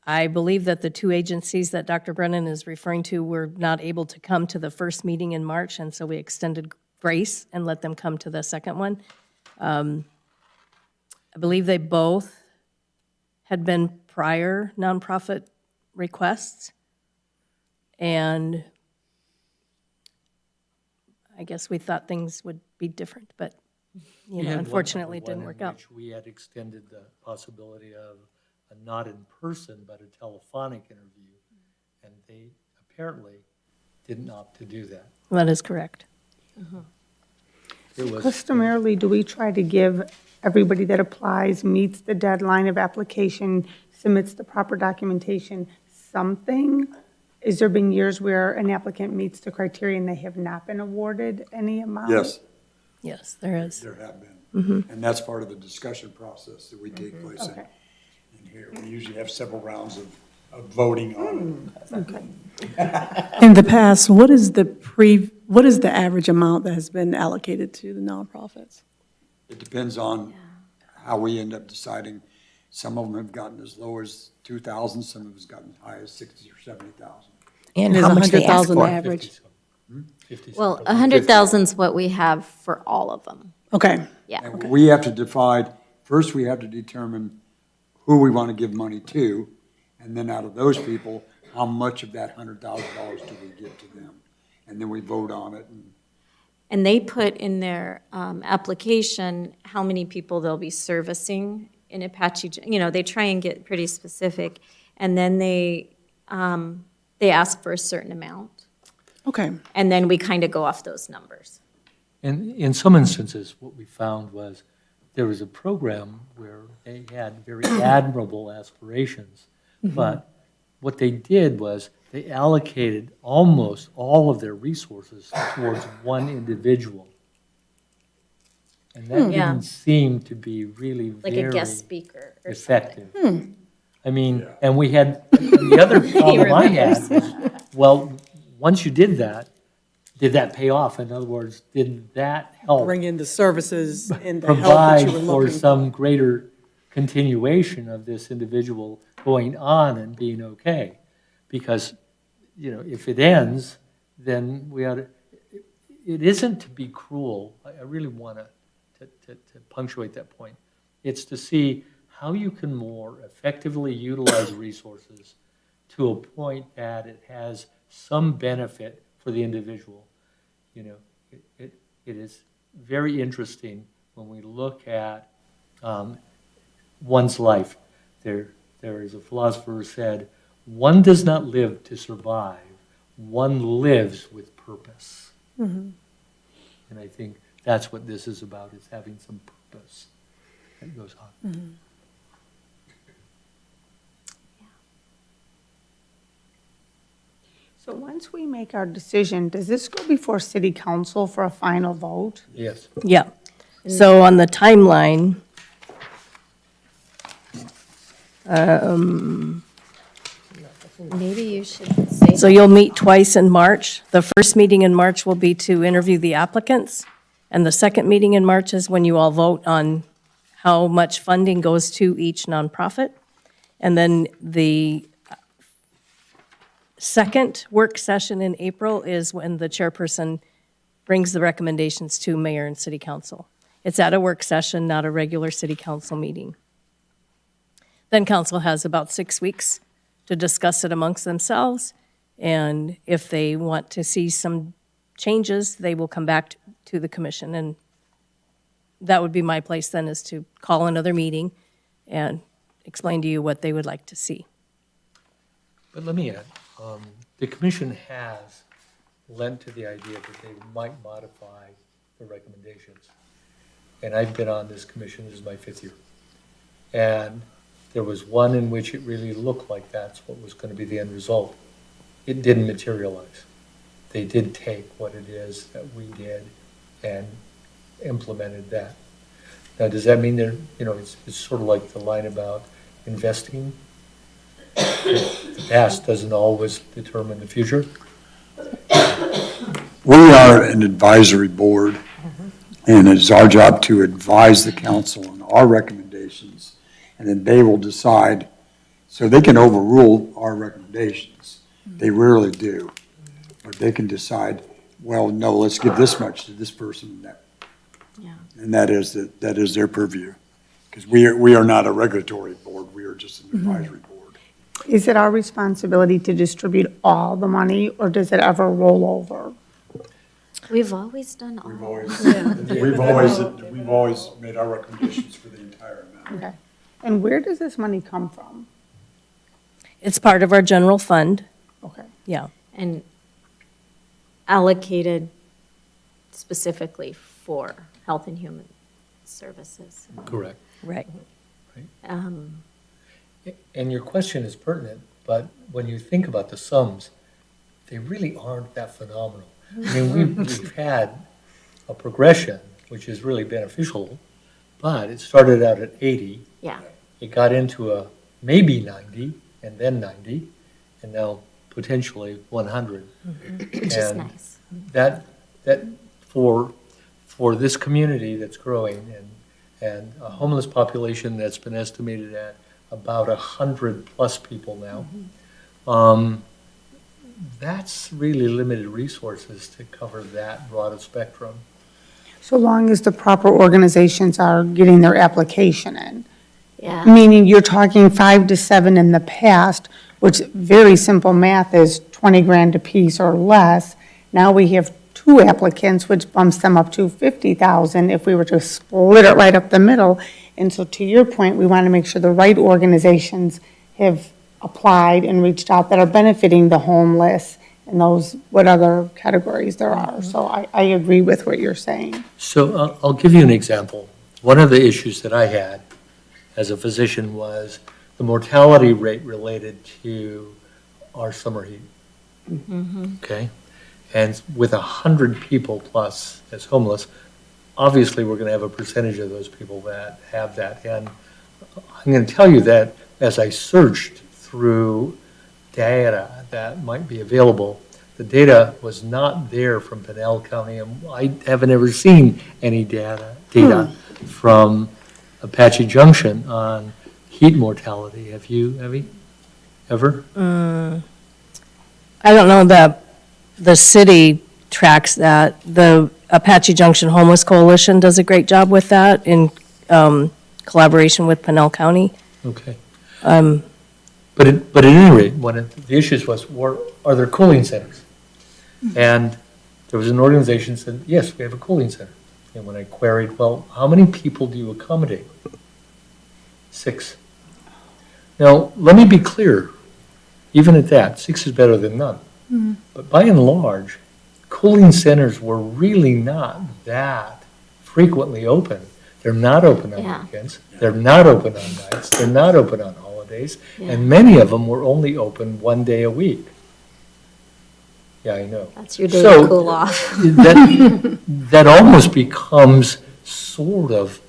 S2: I believe that the two agencies that Dr. Brennan is referring to were not able to come to the first meeting in March, and so we extended grace and let them come to the second one. I believe they both had been prior nonprofit requests, and I guess we thought things would be different, but,
S1: We had one
S2: unfortunately, it
S1: other
S2: didn't
S1: one
S2: work
S1: in
S2: out.
S1: which we had extended the possibility of a not in person, but a telephonic interview. And they apparently didn't opt to do that.
S2: That is correct.
S1: It was,
S4: Customarily, do we try to give everybody that applies, meets the deadline of application, submits the proper documentation, something? Is there been years where an applicant meets the criteria and they have not been awarded any amount?
S3: Yes,
S2: Yes, there is.
S3: there have been. And that's part of the discussion process that we take place in.
S4: Okay.
S3: In here, we usually have several rounds of voting on it.
S9: In the past, what is the average amount that has been allocated to the nonprofits?
S3: It depends on how we end up deciding. Some of them have gotten as low as 2,000, some of them have gotten as high as 60 or 70,000.
S6: And
S9: Is
S6: how much they ask
S9: 100,000
S6: for.
S9: average?
S1: 50
S8: Well,
S1: something.
S8: 100,000's what we have for all of them.
S9: Okay,
S8: Yeah.
S3: And we have to divide, first we have to determine who we want to give money to, and then out of those people, how much of that $100,000 do we give to them? And then we vote on it.
S8: And they put in their application how many people they'll be servicing in Apache, they try and get pretty specific. And then they ask for a certain amount.
S9: okay.
S8: And then we kind of go off those numbers.
S1: And in some instances, what we found was there was a program where they had very admirable aspirations, but what they did was they allocated almost all of their resources towards one individual. And that
S8: Yeah.
S1: didn't seem to be really
S8: Like a
S1: very
S8: guest speaker or something.
S1: effective. I mean, and we had, the other problem I had was, well, once you did that pay off? In other words, did that help
S9: Bring in the services and the help that
S1: provide
S9: you were
S1: for
S9: looking
S1: some greater continuation of this individual going on and being okay? Because, if it ends, then we ought to, it isn't to be cruel. I really want to punctuate that point. It's to see how you can more effectively utilize resources to a point that it has some benefit for the individual. It is very interesting when we look at one's life. There is a philosopher who said, one does not live to survive, one lives with purpose. And I think that's what this is about, is having some purpose that goes on.
S4: So once we make our decision, does this go before city council for a final vote?
S1: Yes.
S2: Yeah. So on the timeline,
S5: Maybe you should say.
S2: so you'll meet twice in March. The first meeting in March will be to interview the applicants, and the second meeting in March is when you all vote on how much funding goes to each nonprofit. And then the second work session in April is when the chairperson brings the recommendations to mayor and city council. It's at a work session, not a regular city council meeting. Then council has about 6 weeks to discuss it amongst themselves, and if they want to see some changes, they will come back to the commission, and that would be my place then, is to call another meeting and explain to you what they would like to see.
S1: But let me add, the commission has lent to the idea that they might modify the recommendations. And I've been on this commission, this is my 5th year. And there was one in which it really looked like that's what was going to be the end result. It didn't materialize. They did take what it is that we did and implemented that. Now, does that mean it's sort of like the line about investing? The past doesn't always determine the future.
S3: We are an advisory board, and it's our job to advise the council on our recommendations, and then they will decide. So they can overrule our recommendations. They rarely do. But they can decide, well, no, let's give this much to this person and that.
S8: Yeah.
S3: And that is their purview. Because we are not a regulatory board, we are just an advisory board.
S4: Is it our responsibility to distribute all the money, or does it ever roll over?
S8: We've always done all.
S3: We've always made our recommendations for the entire amount.
S4: Okay. And where does this money come from?
S2: It's part of our general fund,
S4: Okay.
S2: yeah.
S8: And allocated specifically for health and human services.
S1: Correct.
S2: Right.
S1: And your question is pertinent, but when you think about the sums, they really aren't that phenomenal. I mean, we've had a progression, which is really beneficial, but it started out at 80.
S8: Yeah.
S1: It got into a maybe 90, and then 90, and now potentially 100.
S8: Which is
S1: And
S8: nice.
S1: that for this community that's growing and a homeless population that's been estimated at about 100+ people now, that's really limited resources to cover that broad a spectrum.
S4: So long as the proper organizations are getting their application in.
S5: Yeah.
S4: Meaning you're talking 5 to 7 in the past, which very simple math is 20 grand apiece or less. Now we have 2 applicants, which bumps them up to 50,000 if we were to split it right up the middle. And so to your point, we want to make sure the right organizations have applied and reached out that are benefiting the homeless and those, what other categories there are. So I agree with what you're saying.
S1: So I'll give you an example. One of the issues that I had as a physician was the mortality rate related to our summer heat. Okay? And with 100 people plus as homeless, obviously, we're gonna have a percentage of those people that have that. And I'm gonna tell you that as I searched through data that might be available, the data was not there from Pinell County, and I haven't ever seen any data from Apache Junction on heat mortality. Have you, Evie? Ever?
S2: I don't know that the city tracks that. The Apache Junction Homeless Coalition does a great job with that in collaboration with Pinell County.
S1: Okay. But at any rate, the issues are there cooling centers? And there was an organization that said, yes, we have a cooling center. And when I queried, well, how many people do you accommodate? 6. Now, let me be clear, even at that, 6 is better than none. But by and large, cooling centers were really not that frequently open. They're not open on
S8: Yeah.
S1: weekends. They're not open on nights. They're not open on holidays. And many of them were only open 1 day a week. Yeah, I know.
S8: That's your day
S1: So,
S8: to cool off.
S1: that almost becomes sort of,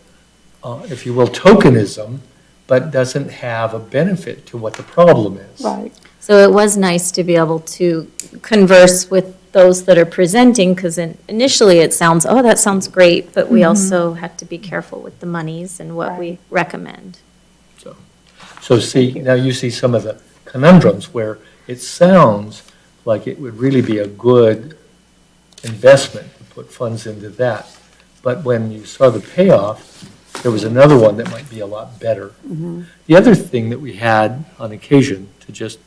S1: if you will, tokenism, but doesn't have a benefit to what the problem is.
S4: Right.
S8: So it was nice to be able to converse with those that are presenting, because initially it sounds, oh, that sounds great, but we also have to be careful with the monies and what we recommend.
S1: So see, now you see some of the conundrums where it sounds like it would really be a good investment to put funds into that. But when you saw the payoff, there was another one that might be a lot better. The other thing that we had on occasion, to just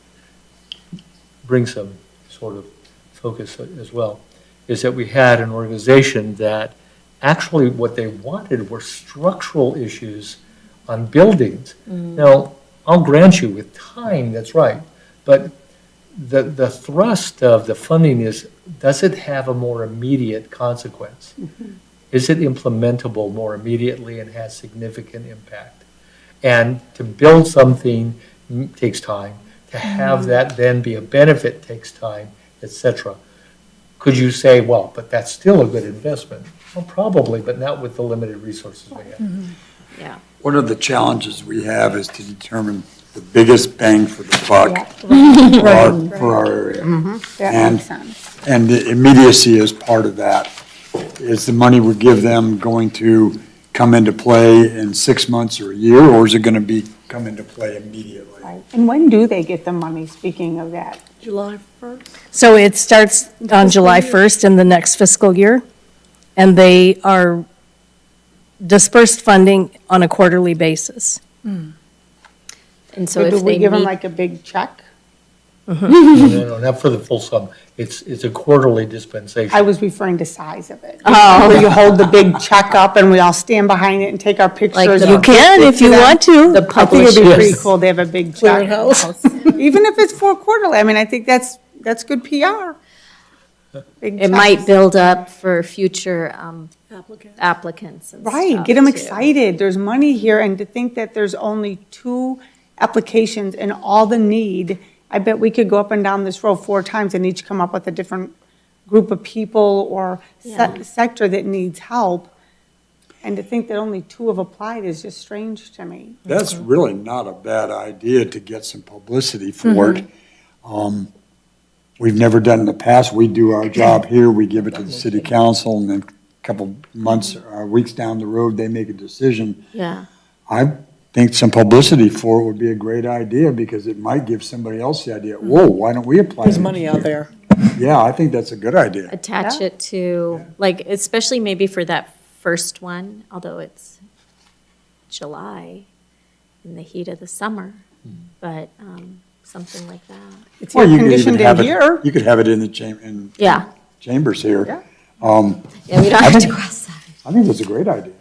S1: bring some sort of focus as well, is that we had an organization that actually what they wanted were structural issues on buildings. Now, I'll grant you with time, that's right, but the thrust of the funding is, does it have a more immediate consequence? Is it implementable more immediately and has significant impact? And to build something takes time. To have that then be a benefit takes time, et cetera. Could you say, well, but that's still a good investment? Well, probably, but not with the limited resources we have.
S8: Yeah.
S3: One of the challenges we have is to determine the biggest bang for the buck for our area.
S4: That
S3: And-
S4: makes sense.
S3: And the immediacy is part of that. Is the money we give them going to come into play in 6 months or a year, or is it going to come into play immediately?
S4: Right. And when do they get the money, speaking of that?
S9: July 1st?
S2: So it starts on July 1st in the next fiscal year, and they are dispersed funding on a quarterly basis.
S8: And so
S4: So
S8: if
S4: do we
S8: they
S4: give them
S8: meet,
S4: like a big check?
S1: No, not for the full sum. It's a quarterly dispensation.
S4: I was referring to size of it. Oh. Where you hold the big check up and we all stand behind it and take our pictures.
S8: the-
S2: You
S4: and
S2: can
S4: gift it
S2: if you
S4: them.
S2: want to.
S8: the
S4: I think it'd be pretty
S8: publishers.
S4: cool to have a big check. Even if it's for quarterly, I mean, I think that's good PR. Big
S8: It might
S4: checks.
S8: build up for future applicants and
S4: Right,
S8: stuff,
S4: get them
S8: too.
S4: excited. There's money here, and to think that there's only 2 applications and all the need, I bet we could go up and down this road 4 times and each come up with a different group of people or sector that needs help. And to think that only 2 have applied is just strange to me.
S3: That's really not a bad idea to get some publicity for it. We've never done it in the past. We do our job here, we give it to the city council, and then a couple months or weeks down the road, they make a decision.
S8: Yeah.
S3: I think some publicity for it would be a great idea, because it might give somebody else the idea, whoa, why don't we apply?
S9: There's money out there.
S3: Yeah, I think that's a good idea.
S8: Attach it to, like, especially maybe for that first one, although it's July in the heat of the summer, but something like that.
S4: It's
S3: Well,
S4: air
S3: you could even
S4: conditioned
S3: have
S4: in
S3: it-
S4: here.
S3: You could have it in the
S8: Yeah,
S3: chambers here.
S4: Yeah.
S8: yeah, we don't
S3: I
S8: have to
S3: think-
S8: go outside.
S3: I think that's a great idea.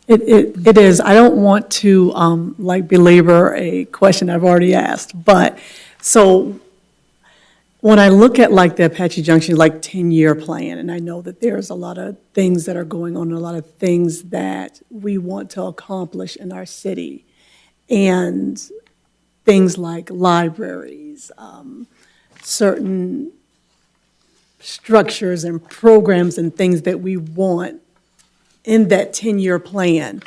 S9: It is. I don't want to, like, belabor a question I've already asked, but, so, when I look at, like, the Apache Junction, like, 10-year plan, and I know that there's a lot of things that are going on, and a lot of things that we want to accomplish in our city, and things like libraries, certain structures and programs and things that we want in that 10-year plan.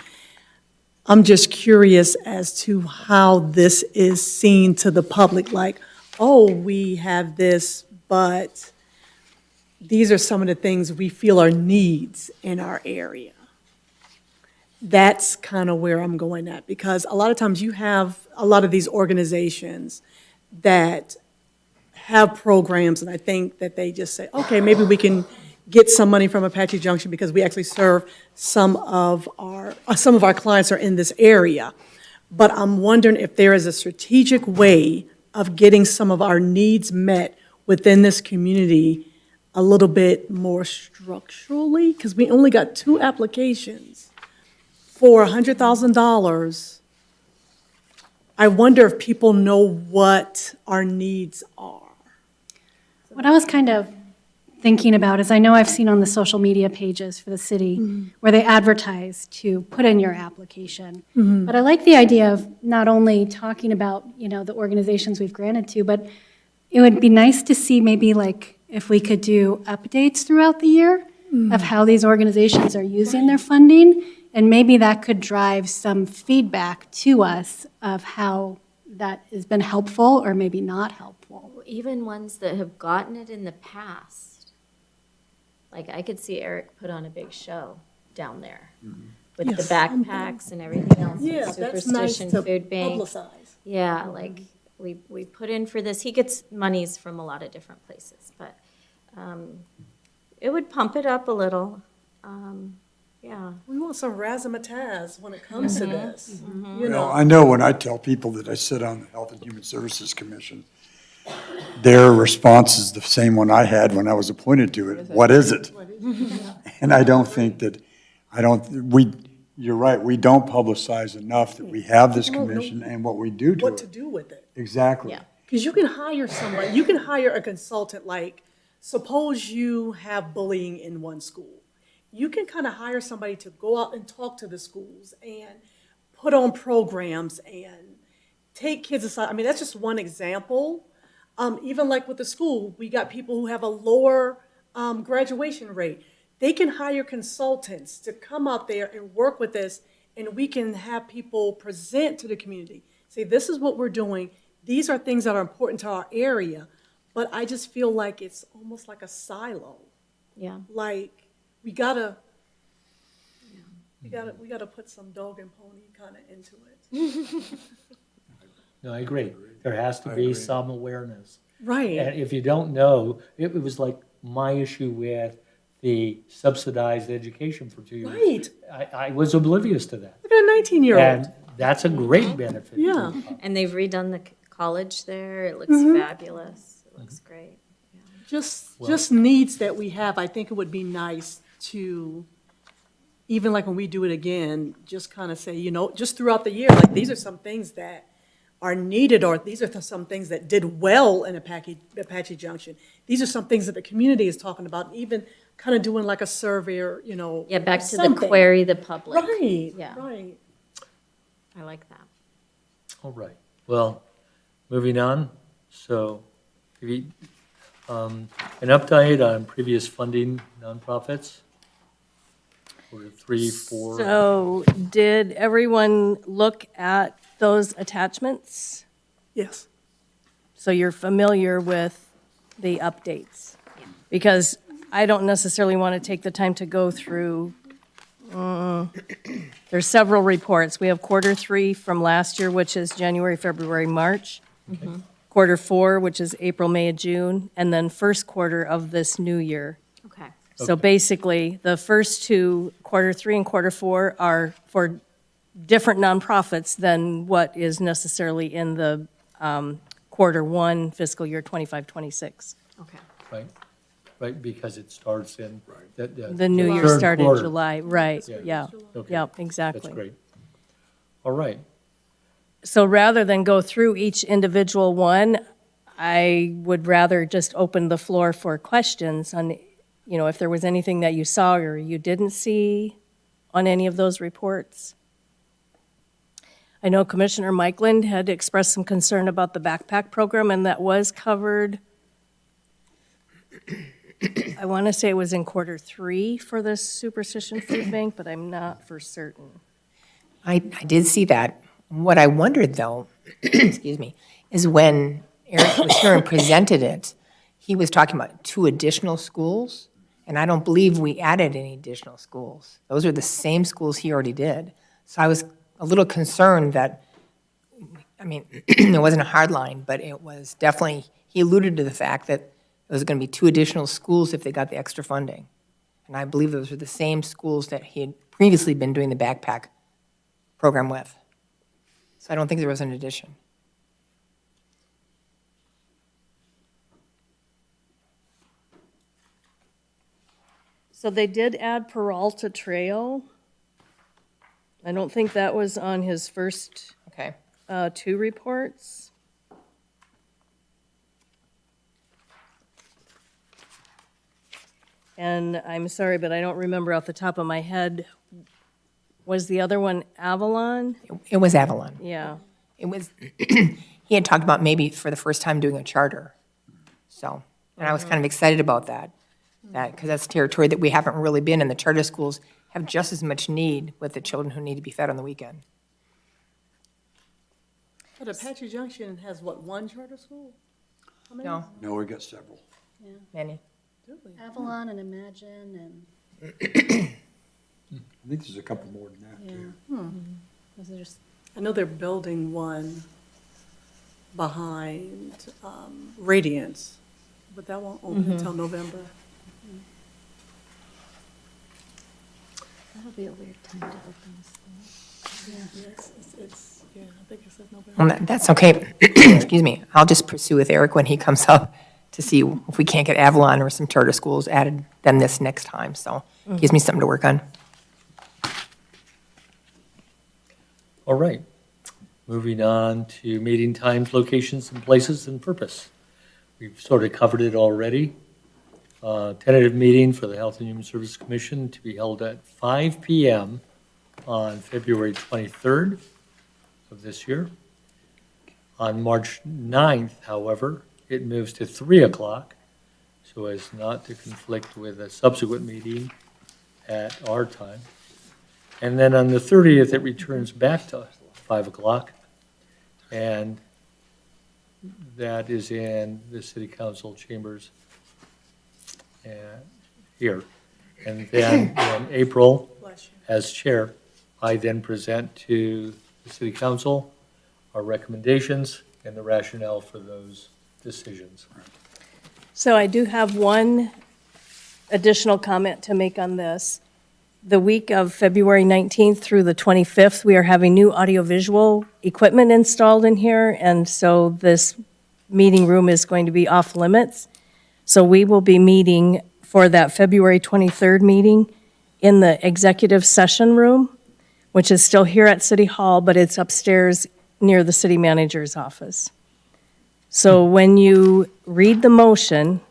S9: I'm just curious as to how this is seen to the public, like, oh, we have this, but these are some of the things we feel are needs in our area. That's kind of where I'm going at, because a lot of times you have a lot of these organizations that have programs, and I think that they just say, okay, maybe we can get some money from Apache Junction because we actually serve some of our clients are in this area. But I'm wondering if there is a strategic way of getting some of our needs met within this community a little bit more structurally, because we only got 2 applications for $100,000. I wonder if people know what our needs are.
S10: What I was kind of thinking about is I know I've seen on the social media pages for the city where they advertise to put in your application. But I like the idea of not only talking about, the organizations we've granted to, but it would be nice to see maybe like if we could do updates throughout the year of how these organizations are using their funding. And maybe that could drive some feedback to us of how that has been helpful or maybe not helpful.
S8: Even ones that have gotten it in the past. Like, I could see Eric put on a big show down there with the backpacks and everything else.
S9: Yeah,
S8: the
S9: that's nice
S8: Superstition
S9: to
S8: Food Bank.
S9: publicize.
S8: Yeah, like, we put in for this. He gets monies from a lot of different places, but it would pump it up a little. Yeah.
S9: We want some razzmatazz when it comes to this. You
S3: Well,
S9: know,
S3: I know when I tell people that I sit on the Health and Human Services Commission, their response is the same one I had when I was appointed to it. What is it? And I don't think that, you're right, we don't publicize enough that we have this commission and what we do to
S9: what to
S3: it.
S9: do with it.
S3: Exactly.
S8: Yeah.
S9: Because you can hire somebody, you can hire a consultant, like, suppose you have bullying in one school. You can kind of hire somebody to go out and talk to the schools and put on programs and take kids aside. I mean, that's just one example. Even like with the school, we got people who have a lower graduation rate. They can hire consultants to come out there and work with this, and we can have people present to the community. Say, this is what we're doing. These are things that are important to our area. But I just feel like it's almost like a silo.
S8: Yeah.
S9: Like, we gotta put some dog and pony kind of into it.
S1: No, I agree. There has to be some awareness.
S9: Right.
S1: And if you don't know, it was like my issue with the subsidized education for 2 years.
S9: Right.
S1: I was oblivious to that.
S9: Look at a 19-year-old.
S1: And that's a great benefit. to
S9: Yeah.
S1: the public.
S8: And they've redone the college there. It looks fabulous. It looks great.
S9: Just needs that we have. I think it would be nice to, even like when we do it again, just kind of say, just throughout the year, like, these are some things that are needed, or these are some things that did well in Apache Junction. These are some things that the community is talking about, even kind of doing like a survey or,
S8: Yeah, back to the
S9: something.
S8: query the public.
S9: Right,
S8: Yeah.
S9: right.
S8: I like that.
S1: All right. Well, moving on. So, an update on previous funding nonprofits? Or 3, 4?
S2: So did everyone look at those attachments?
S9: Yes.
S2: So you're familiar with the updates? Because I don't necessarily want to take the time to go through, there's several reports. We have quarter 3 from last year, which is January, February, March. Quarter 4, which is April, May, and June, and then first quarter of this new year.
S8: Okay.
S2: So basically, the first 2, quarter 3 and quarter 4, are for different nonprofits than what is necessarily in the quarter 1 fiscal year 25-26.
S8: Okay.
S1: Right, because it starts in.
S2: The new year
S1: third
S2: started
S1: quarter.
S2: July, right,
S1: Yeah.
S2: yeah,
S1: Okay.
S2: yeah,
S1: That's
S2: exactly.
S1: great. All right.
S2: So rather than go through each individual one, I would rather just open the floor for questions on, if there was anything that you saw or you didn't see on any of those reports. I know Commissioner Mikeland had expressed some concern about the backpack program, and that was covered I want to say it was in Q3 for this Superstition Food Bank, but I'm not for certain.
S6: I did see that. What I wondered, though, excuse me, is when Eric was here and presented it, he was talking about 2 additional schools, and I don't believe we added any additional schools. Those are the same schools he already did. So I was a little concerned that, I mean, it wasn't a hard line, but it was definitely, he alluded to the fact that there was going to be 2 additional schools if they got the extra funding. And I believe those were the same schools that he had previously been doing the backpack program with. So I don't think there was an addition.
S2: So they did add Peralta Trail. I don't think that was on his first
S6: Okay.
S2: 2 reports. And I'm sorry, but I don't remember off the top of my head. Was the other one Avalon?
S6: It was Avalon.
S2: Yeah.
S6: It was, he had talked about maybe for the first time doing a charter. So, and I was kind of excited about that, because that's territory that we haven't really been, and the charter schools have just as much need with the children who need to be fed on the weekend.
S9: But Apache Junction has what, 1 charter school? How many?
S6: No,
S3: No, we got several.
S6: many.
S10: Avalon and Imagine and,
S3: I think there's a couple more than that, too.
S10: those are just,
S9: I know they're building one behind Radiance, but that won't open until November.
S8: That'll be a weird time to open this.
S9: Yes, it's, yeah, I think it says November.
S6: Well, that's okay. Excuse me. I'll just pursue with Eric when he comes up to see if we can't get Avalon or some charter schools added then this next time. So it gives me something to work on.
S1: All right. Moving on to meeting times, locations, and places and purpose. We've sort of covered it already. Tentative meeting for the Health and Human Services Commission to be held at 5 p.m. on February 23rd of this year. On March 9th, however, it moves to 3 o'clock, so as not to conflict with a subsequent meeting at our time. And then on the 30th, it returns back to 5 o'clock, and that is in the city council chambers here. And then in April, as chair, I then present to the city council our recommendations and the rationale for those decisions.
S2: So I do have one additional comment to make on this. The week of February 19th through the 25th, we are having new audiovisual equipment installed in here, and so this meeting room is going to be off limits. So we will be meeting for that February 23rd meeting in the executive session room, which is still here at City Hall, but it's upstairs near the city manager's office. So when you read the motion,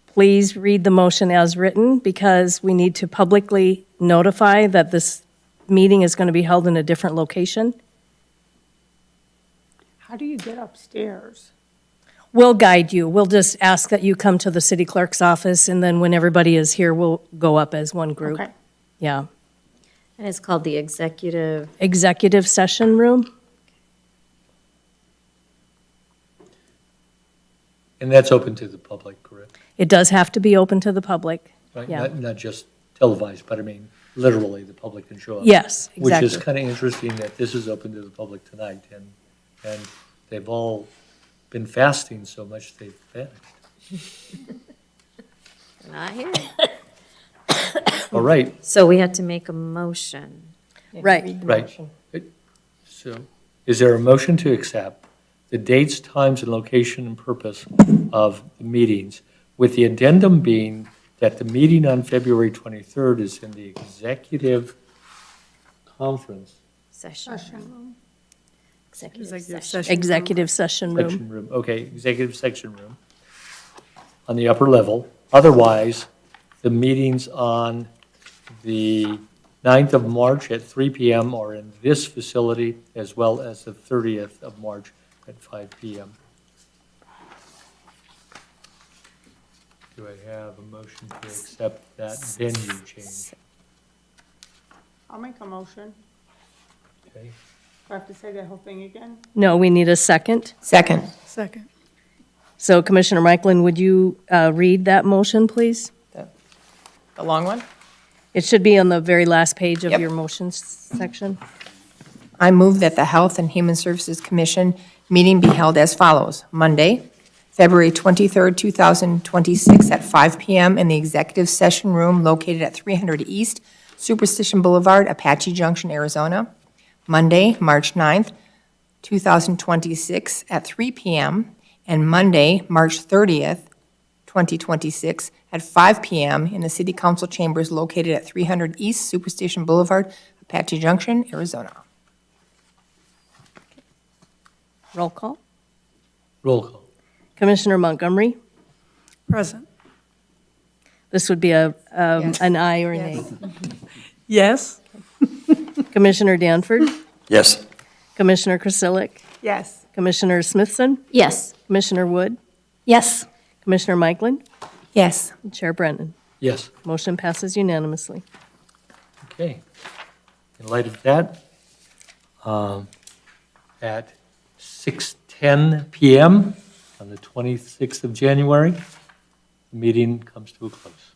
S2: please read the motion as written, because we need to publicly notify that this meeting is going to be held in a different location.
S4: How do you get upstairs?
S2: We'll guide you. We'll just ask that you come to the city clerk's office, and then when everybody is here, we'll go up as one group.
S4: Okay.
S2: Yeah.
S8: And it's called the executive.
S2: Executive session room?
S1: And that's open to the public, correct?
S2: It does have to be open to the public.
S1: Right?
S2: Yeah.
S1: Not just televised, but I mean, literally, the public can show up.
S2: Yes,
S1: Which is
S2: exactly.
S1: kind of interesting that this is open to the public tonight, and they've all been fasting so much they've vanished.
S8: Not here.
S1: All right,
S8: So we had to make a motion.
S2: Right.
S1: right. So is there a motion to accept the dates, times, and location and purpose of the meetings, with the addendum being that the meeting on February 23rd is in the executive conference
S8: Session. Executive
S9: Executive
S8: session.
S9: session.
S2: Executive session room.
S1: section room, okay, executive section room on the upper level. Otherwise, the meetings on the 9th of March at 3 p.m. are in this facility, as well as the 30th of March at 5 p.m. Do I have a motion to accept that venue change?
S4: I'll make a motion.
S1: Okay,
S4: Do I have to say that whole thing again?
S2: No, we need a second.
S6: Second.
S9: Second.
S2: So Commissioner Michelin, would you read that motion, please?
S6: The long one?
S2: It should be on the very last page of
S6: Yep.
S2: your motions section.
S6: I move that the Health and Human Services Commission meeting be held as follows. Monday, February 23rd, 2026, at 5 PM in the Executive Session Room located at 300 East Superstition Boulevard, Apache Junction, Arizona. Monday, March 9th, 2026, at 3 PM. And Monday, March 30th, 2026, at 5 PM in the City Council chambers located at 300 East Superstition Boulevard, Apache Junction, Arizona.
S2: Roll call.
S1: roll call.
S2: Commissioner Montgomery,
S9: Present.
S2: this would be an aye or a nay.
S9: Yes.
S2: Commissioner Danford,
S3: Yes.
S2: Commissioner Krasilik,
S4: Yes.
S2: Commissioner Smithson,
S7: Yes.
S2: Commissioner Wood,
S7: Yes.
S2: Commissioner Michelin,
S6: Yes.
S2: and Chair Brennan.
S1: Yes,
S2: Motion passes unanimously.
S1: okay. In light of that, at 6:10 PM on the 26th of January, the meeting comes to a close.